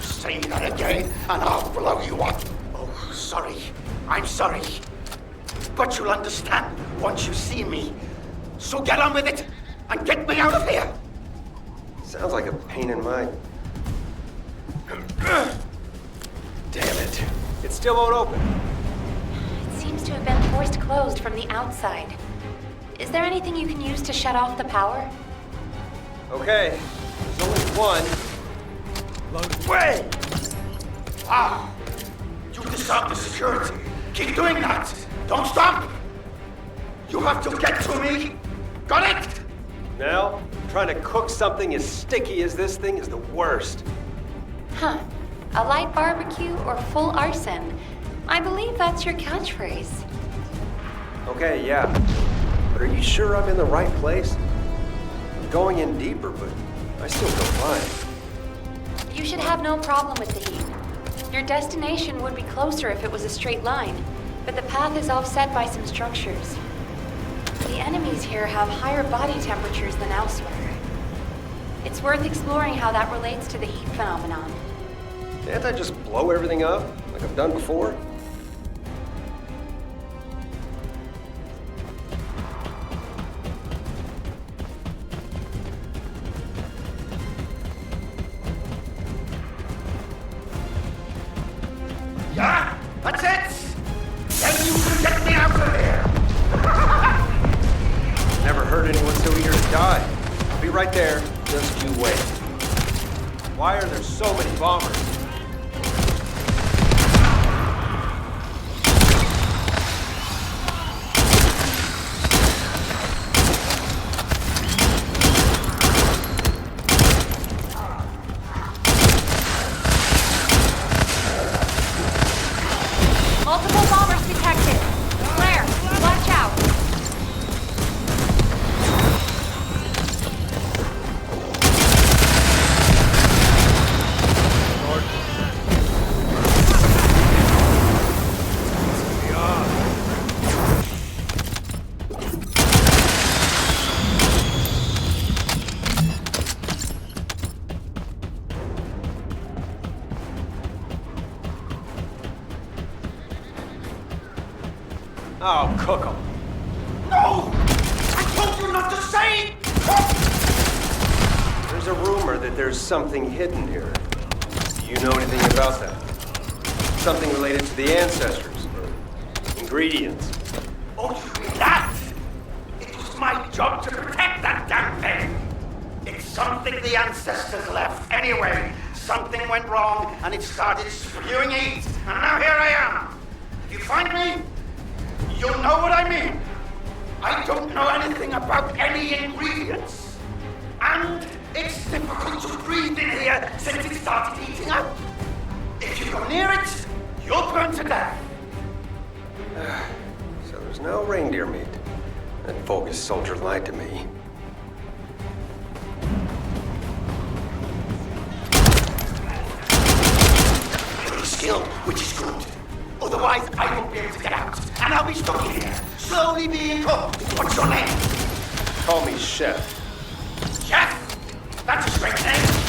Say that again, and I'll blow you up. Oh, sorry. I'm sorry. But you'll understand once you see me. So get on with it, and get me out of here. Sounds like a pain in my... Damn it. It still won't open. It seems to have been forced closed from the outside. Is there anything you can use to shut off the power? Okay. There's only one. Wait! Wow! You disarmed the security. Keep doing that. Don't stop. You have to get to me. Got it? Now, trying to cook something as sticky as this thing is the worst. Huh. A light barbecue or full arson? I believe that's your catchphrase. Okay, yeah. But are you sure I'm in the right place? I'm going in deeper, but I still feel fine. You should have no problem with the heat. Your destination would be closer if it was a straight line, but the path is offset by some structures. The enemies here have higher body temperatures than elsewhere. It's worth exploring how that relates to the heat phenomenon. Can't I just blow everything up, like I've done before? Yeah? That's it! Then you can get me out of here! Never heard anyone so eager to die. I'll be right there, just you wait. Why are there so many bombers? Multiple bombers detected. Blair, watch out. Oh, cook 'em. No! I told you not to say! There's a rumor that there's something hidden here. Do you know anything about that? Something related to the ancestors, or ingredients. Oh, you mean that? It was my job to protect that damn thing. It's something the ancestors left anyway. Something went wrong and it started spewing heat. And now here I am. If you find me, you'll know what I mean. I don't know anything about any ingredients. And it's difficult to breathe in here since it started heating up. If you go near it, you'll burn to death. So there's no reindeer meat. That bogus soldier lied to me. You're skilled, which is good. Otherwise, I won't be able to get out. And I'll be stuck in here, slowly being cooked. What's your name? Call me Chef. Chef? That's a strange name.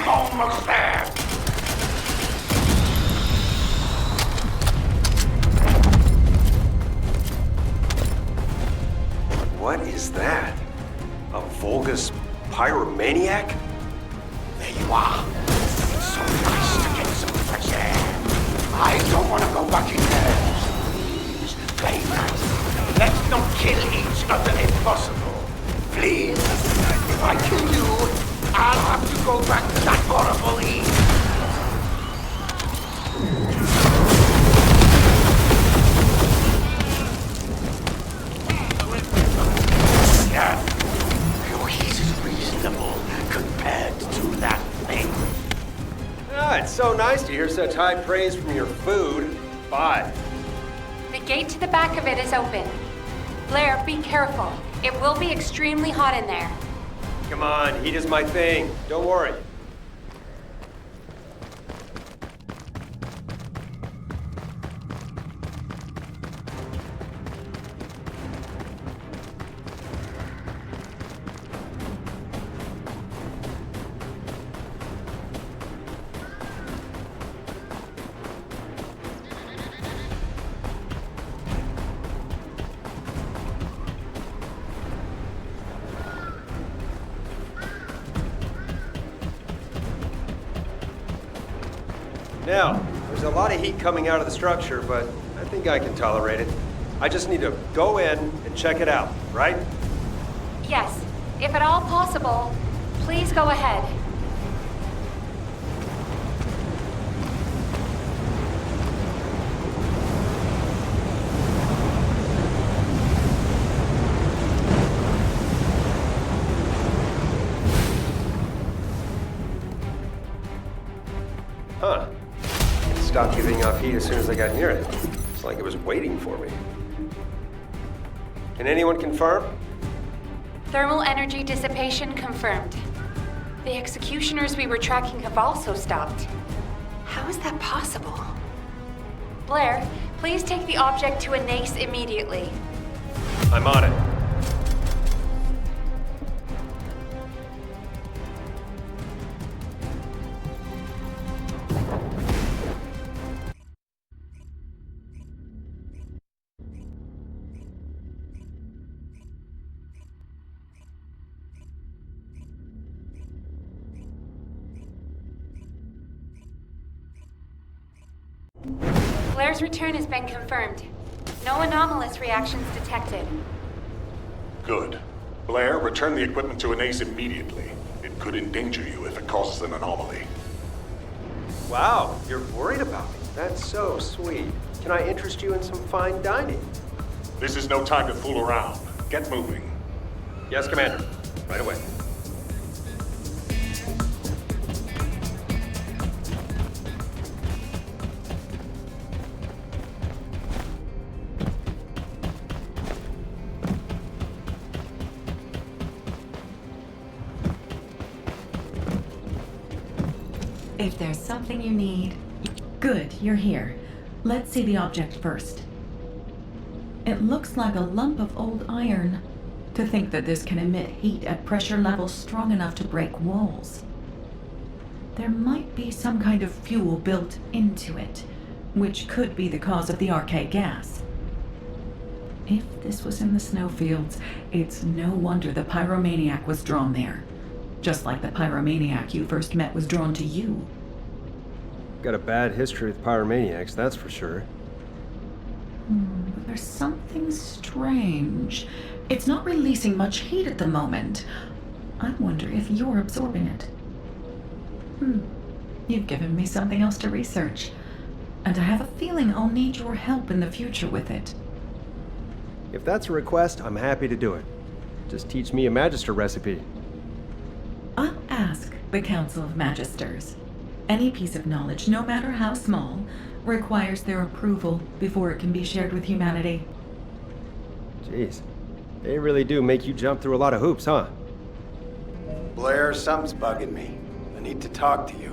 Almost there! What is that? A Vulgus pyromaniac? There you are. It's so nice to get some fresh air. I don't want to go back in there. Please, play nice. Let's not kill each other if possible. Please. If I kill you, I'll have to go back to that horrible heat. Yeah, your heat is reasonable compared to that thing. Ah, it's so nice to hear such high praise from your food. Bye. The gate to the back of it is open. Blair, be careful. It will be extremely hot in there. Come on, heat is my thing. Don't worry. Now, there's a lot of heat coming out of the structure, but I think I can tolerate it. I just need to go in and check it out, right? Yes, if at all possible, please go ahead. Huh. It stopped giving off heat as soon as I got near it. It's like it was waiting for me. Can anyone confirm? Thermal energy dissipation confirmed. The executioners we were tracking have also stopped. How is that possible? Blair, please take the object to a NACE immediately. I'm on it. Blair's return has been confirmed. No anomalous reactions detected. Good. Blair, return the equipment to Anase immediately. It could endanger you if it causes an anomaly. Wow, you're worried about me. That's so sweet. Can I interest you in some fine dining? This is no time to fool around. Get moving. Yes, Commander. Right away. If there's something you need... Good, you're here. Let's see the object first. It looks like a lump of old iron. To think that this can emit heat at pressure levels strong enough to break walls. There might be some kind of fuel built into it, which could be the cause of the arcade gas. If this was in the snowfields, it's no wonder the pyromaniac was drawn there. Just like the pyromaniac you first met was drawn to you. Got a bad history with pyromaniacs, that's for sure. But there's something strange. It's not releasing much heat at the moment. I wonder if you're absorbing it. You've given me something else to research. And I have a feeling I'll need your help in the future with it. If that's a request, I'm happy to do it. Just teach me a Magister recipe. I'll ask the Council of Magisters. Any piece of knowledge, no matter how small, requires their approval before it can be shared with humanity. Jeez. They really do make you jump through a lot of hoops, huh? Blair, something's bugging me. I need to talk to you.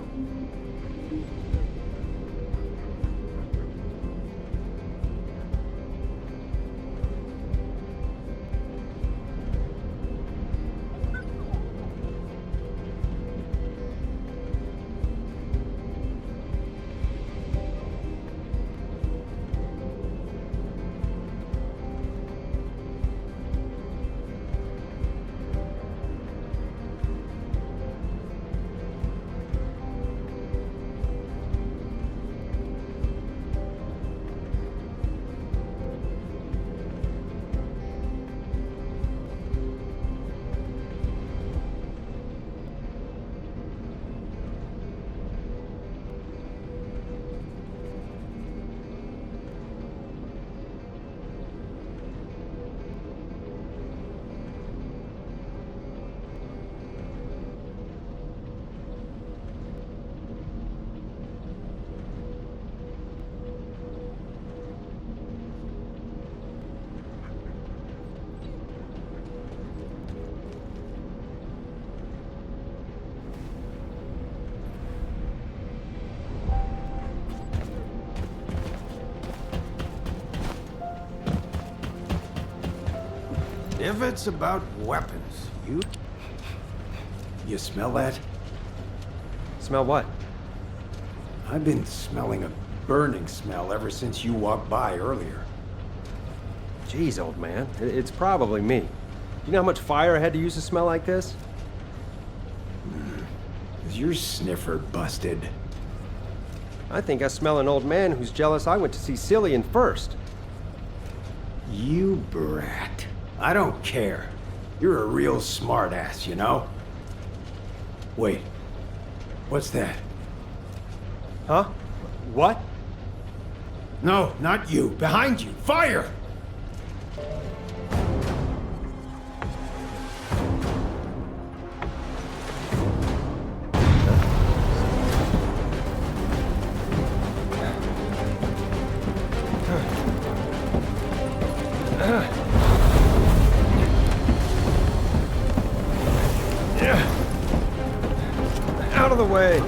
If it's about weapons, You smell that? Smell what? I've been smelling a burning smell ever since you walked by earlier. Jeez, old man. It's probably me. You know how much fire I had to use to smell like this? Is your sniffer busted? I think I smell an old man who's jealous I went to see Cillian first. You brat. I don't care. You're a real smartass, you know? Wait. What's that? Huh? What? No, not you. Behind you. Fire! Out of the way.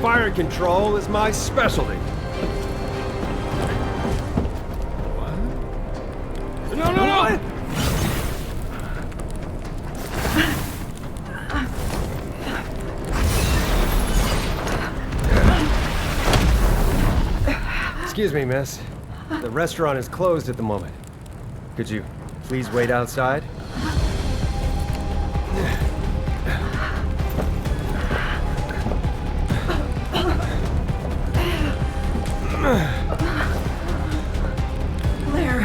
Fire control is my specialty. What? No! Excuse me, miss. The restaurant is closed at the moment. Could you please wait outside? Blair,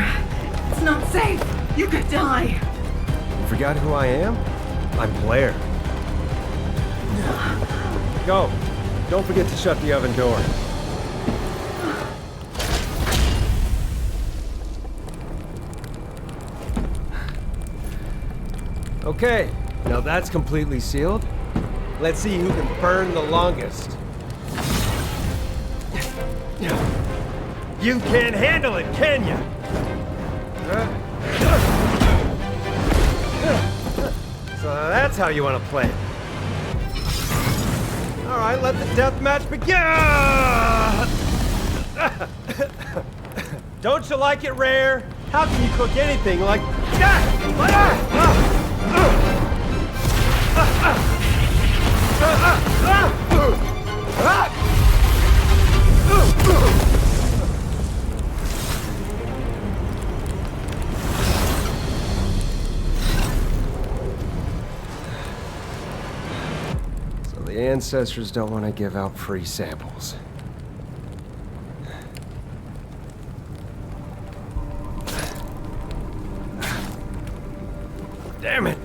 it's not safe. You could die. You forgot who I am? I'm Blair. Go. Don't forget to shut the oven door. Okay, now that's completely sealed. Let's see who can burn the longest. You can't handle it, can you? So that's how you want to play it. All right, let the death match begin! Don't you like it rare? How can you cook anything like So the ancestors don't want to give out free samples. Damn it!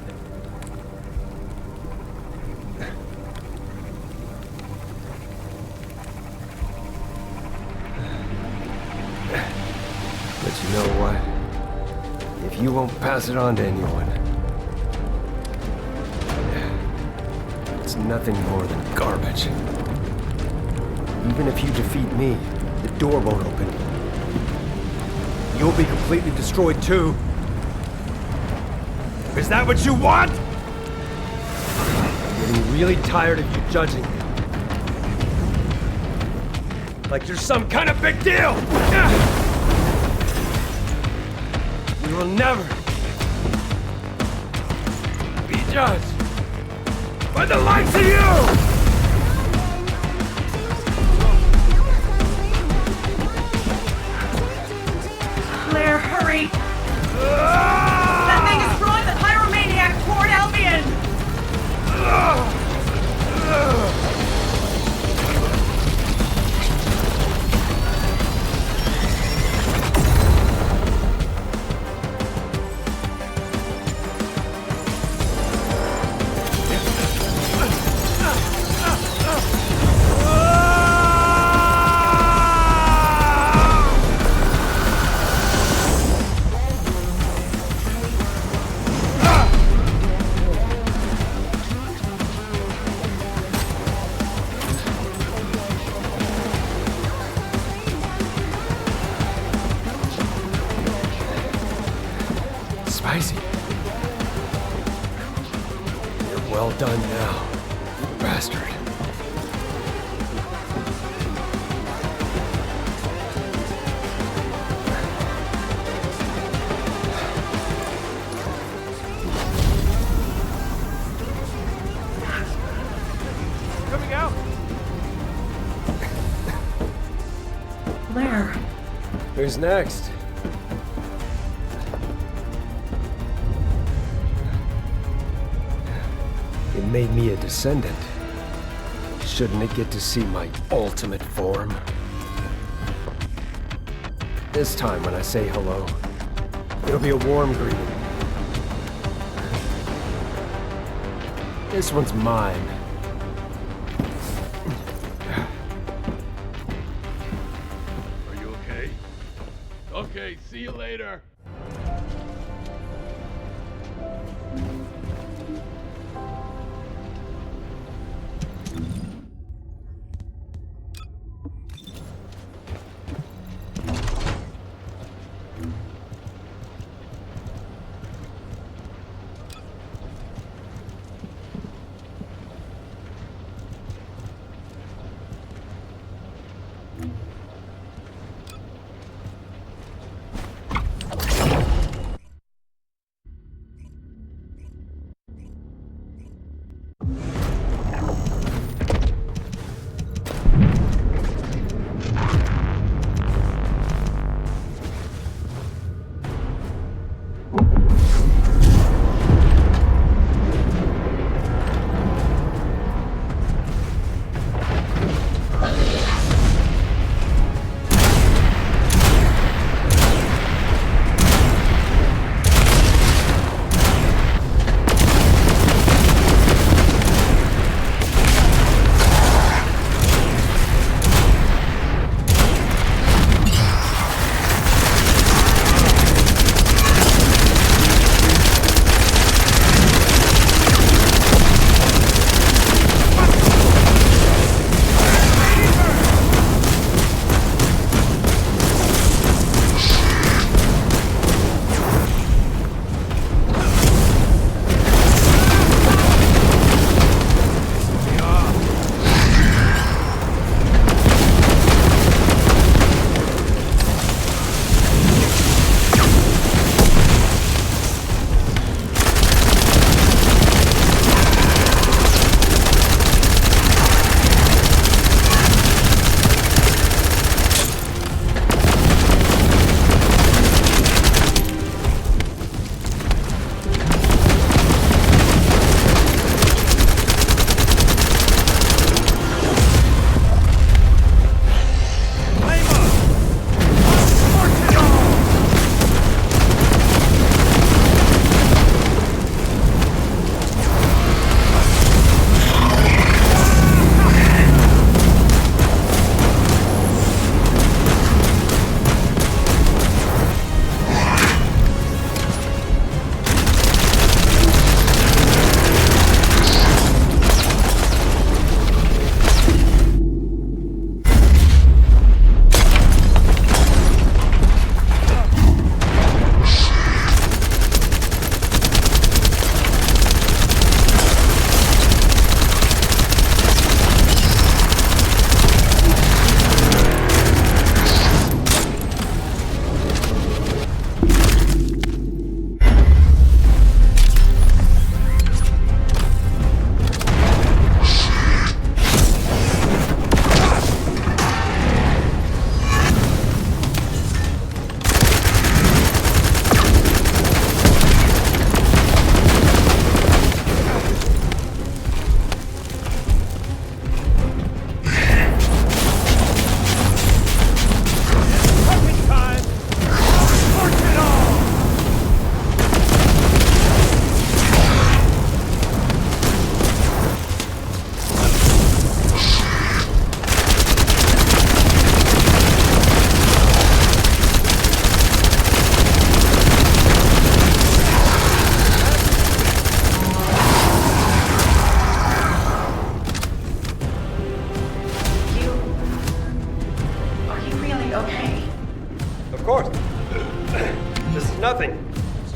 But you know what? If you won't pass it on to anyone, it's nothing more than garbage. Even if you defeat me, the door won't open. You'll be completely destroyed too. Is that what you want? I'm getting really tired of you judging me. Like you're some kind of big deal! We will never be judged by the likes of you! Blair, hurry! That thing is throwing the pyromaniac toward Albion! Spicy. You're well done now, bastard. Coming out! Blair. Who's next? It made me a descendant. Shouldn't it get to see my ultimate form? This time when I say hello, it'll be a warm greeting. This one's mine. Are you okay? Okay, see you later.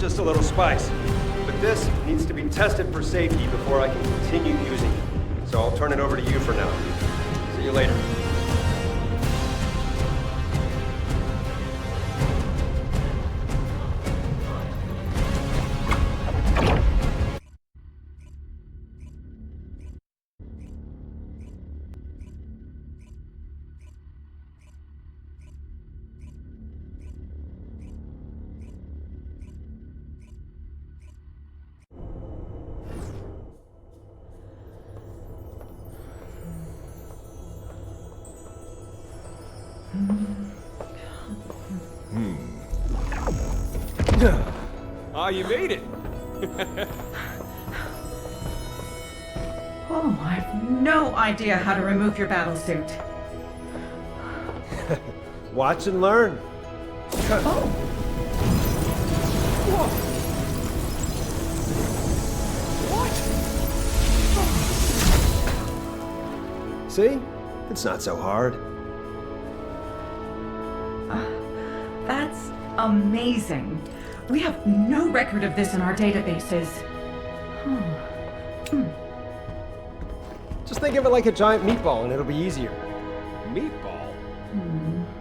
just a little spice. But this needs to be tested for safety before I can continue using it. So I'll turn it over to you for now. See you later. Ah, you made it. Oh, I have no idea how to remove your battle suit. Watch and learn. Oh! Whoa! What? See? It's not so hard. That's amazing. We have no record of this in our databases. Just think of it like a giant meatball and it'll be easier. Meatball?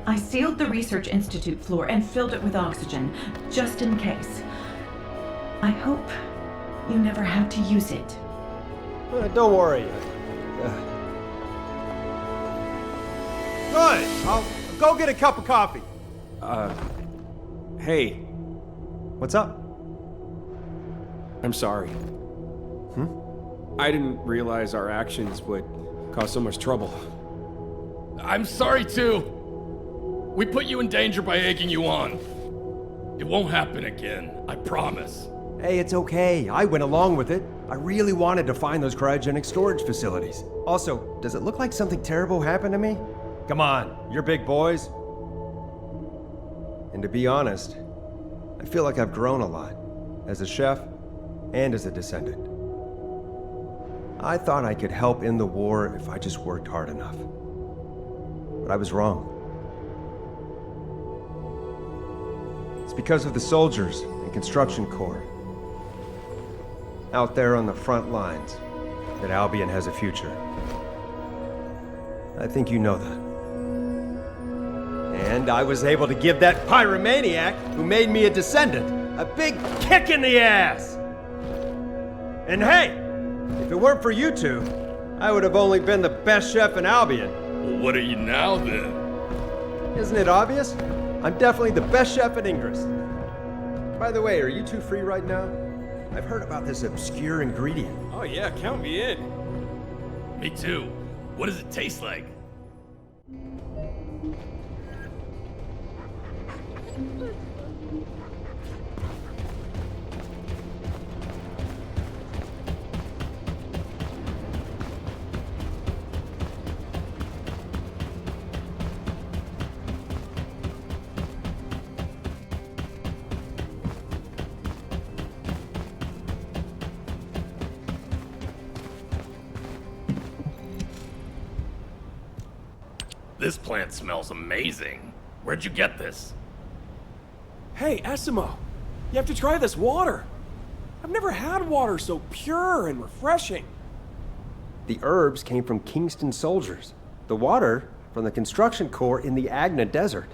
I sealed the Research Institute floor and filled it with oxygen, just in case. I hope you never have to use it. Don't worry. Good. I'll go get a cup of coffee. Hey. What's up? I'm sorry. I didn't realize our actions would cause so much trouble. I'm sorry too. We put you in danger by egging you on. It won't happen again, I promise. Hey, it's okay. I went along with it. I really wanted to find those cryogenic storage facilities. Also, does it look like something terrible happened to me? Come on, you're big boys. And to be honest, I feel like I've grown a lot, as a chef and as a descendant. I thought I could help end the war if I just worked hard enough. But I was wrong. It's because of the soldiers and construction corps out there on the front lines that Albion has a future. I think you know that. And I was able to give that pyromaniac who made me a descendant a big kick in the ass! And hey, if it weren't for you two, I would have only been the best chef in Albion. Well, what are you now then? Isn't it obvious? I'm definitely the best chef in Ingress. By the way, are you two free right now? I've heard about this obscure ingredient. Oh yeah, count me in. Me too. What does it taste like? This plant smells amazing. Where'd you get this? Hey, Essimo, you have to try this water. I've never had water so pure and refreshing. The herbs came from Kingston soldiers. The water from the construction corps in the Agna Desert.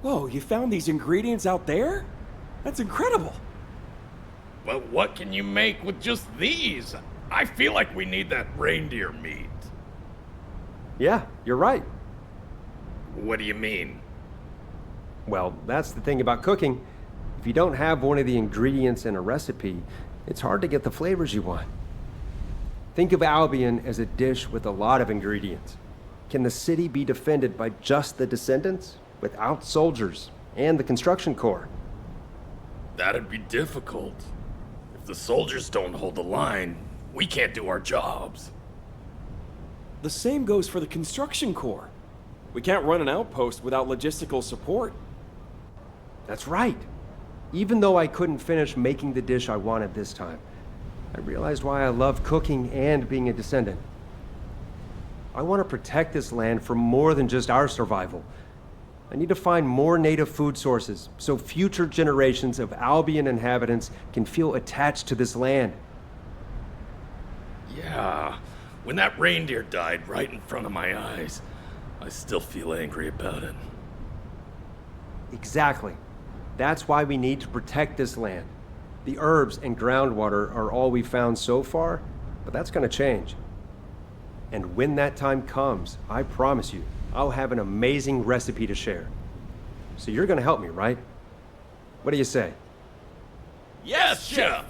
Whoa, you found these ingredients out there? That's incredible. But what can you make with just these? I feel like we need that reindeer meat. Yeah, you're right. What do you mean? Well, that's the thing about cooking. If you don't have one of the ingredients in a recipe, it's hard to get the flavors you want. Think of Albion as a dish with a lot of ingredients. Can the city be defended by just the descendants, without soldiers and the construction corps? That'd be difficult. If the soldiers don't hold the line, we can't do our jobs. The same goes for the construction corps. We can't run an outpost without logistical support. That's right. Even though I couldn't finish making the dish I wanted this time, I realized why I love cooking and being a descendant. I want to protect this land for more than just our survival. I need to find more native food sources so future generations of Albion inhabitants can feel attached to this land. Yeah, when that reindeer died right in front of my eyes, I still feel angry about it. Exactly. That's why we need to protect this land. The herbs and groundwater are all we've found so far, but that's going to change. And when that time comes, I promise you, I'll have an amazing recipe to share. So you're going to help me, right? What do you say? Yes, Chef!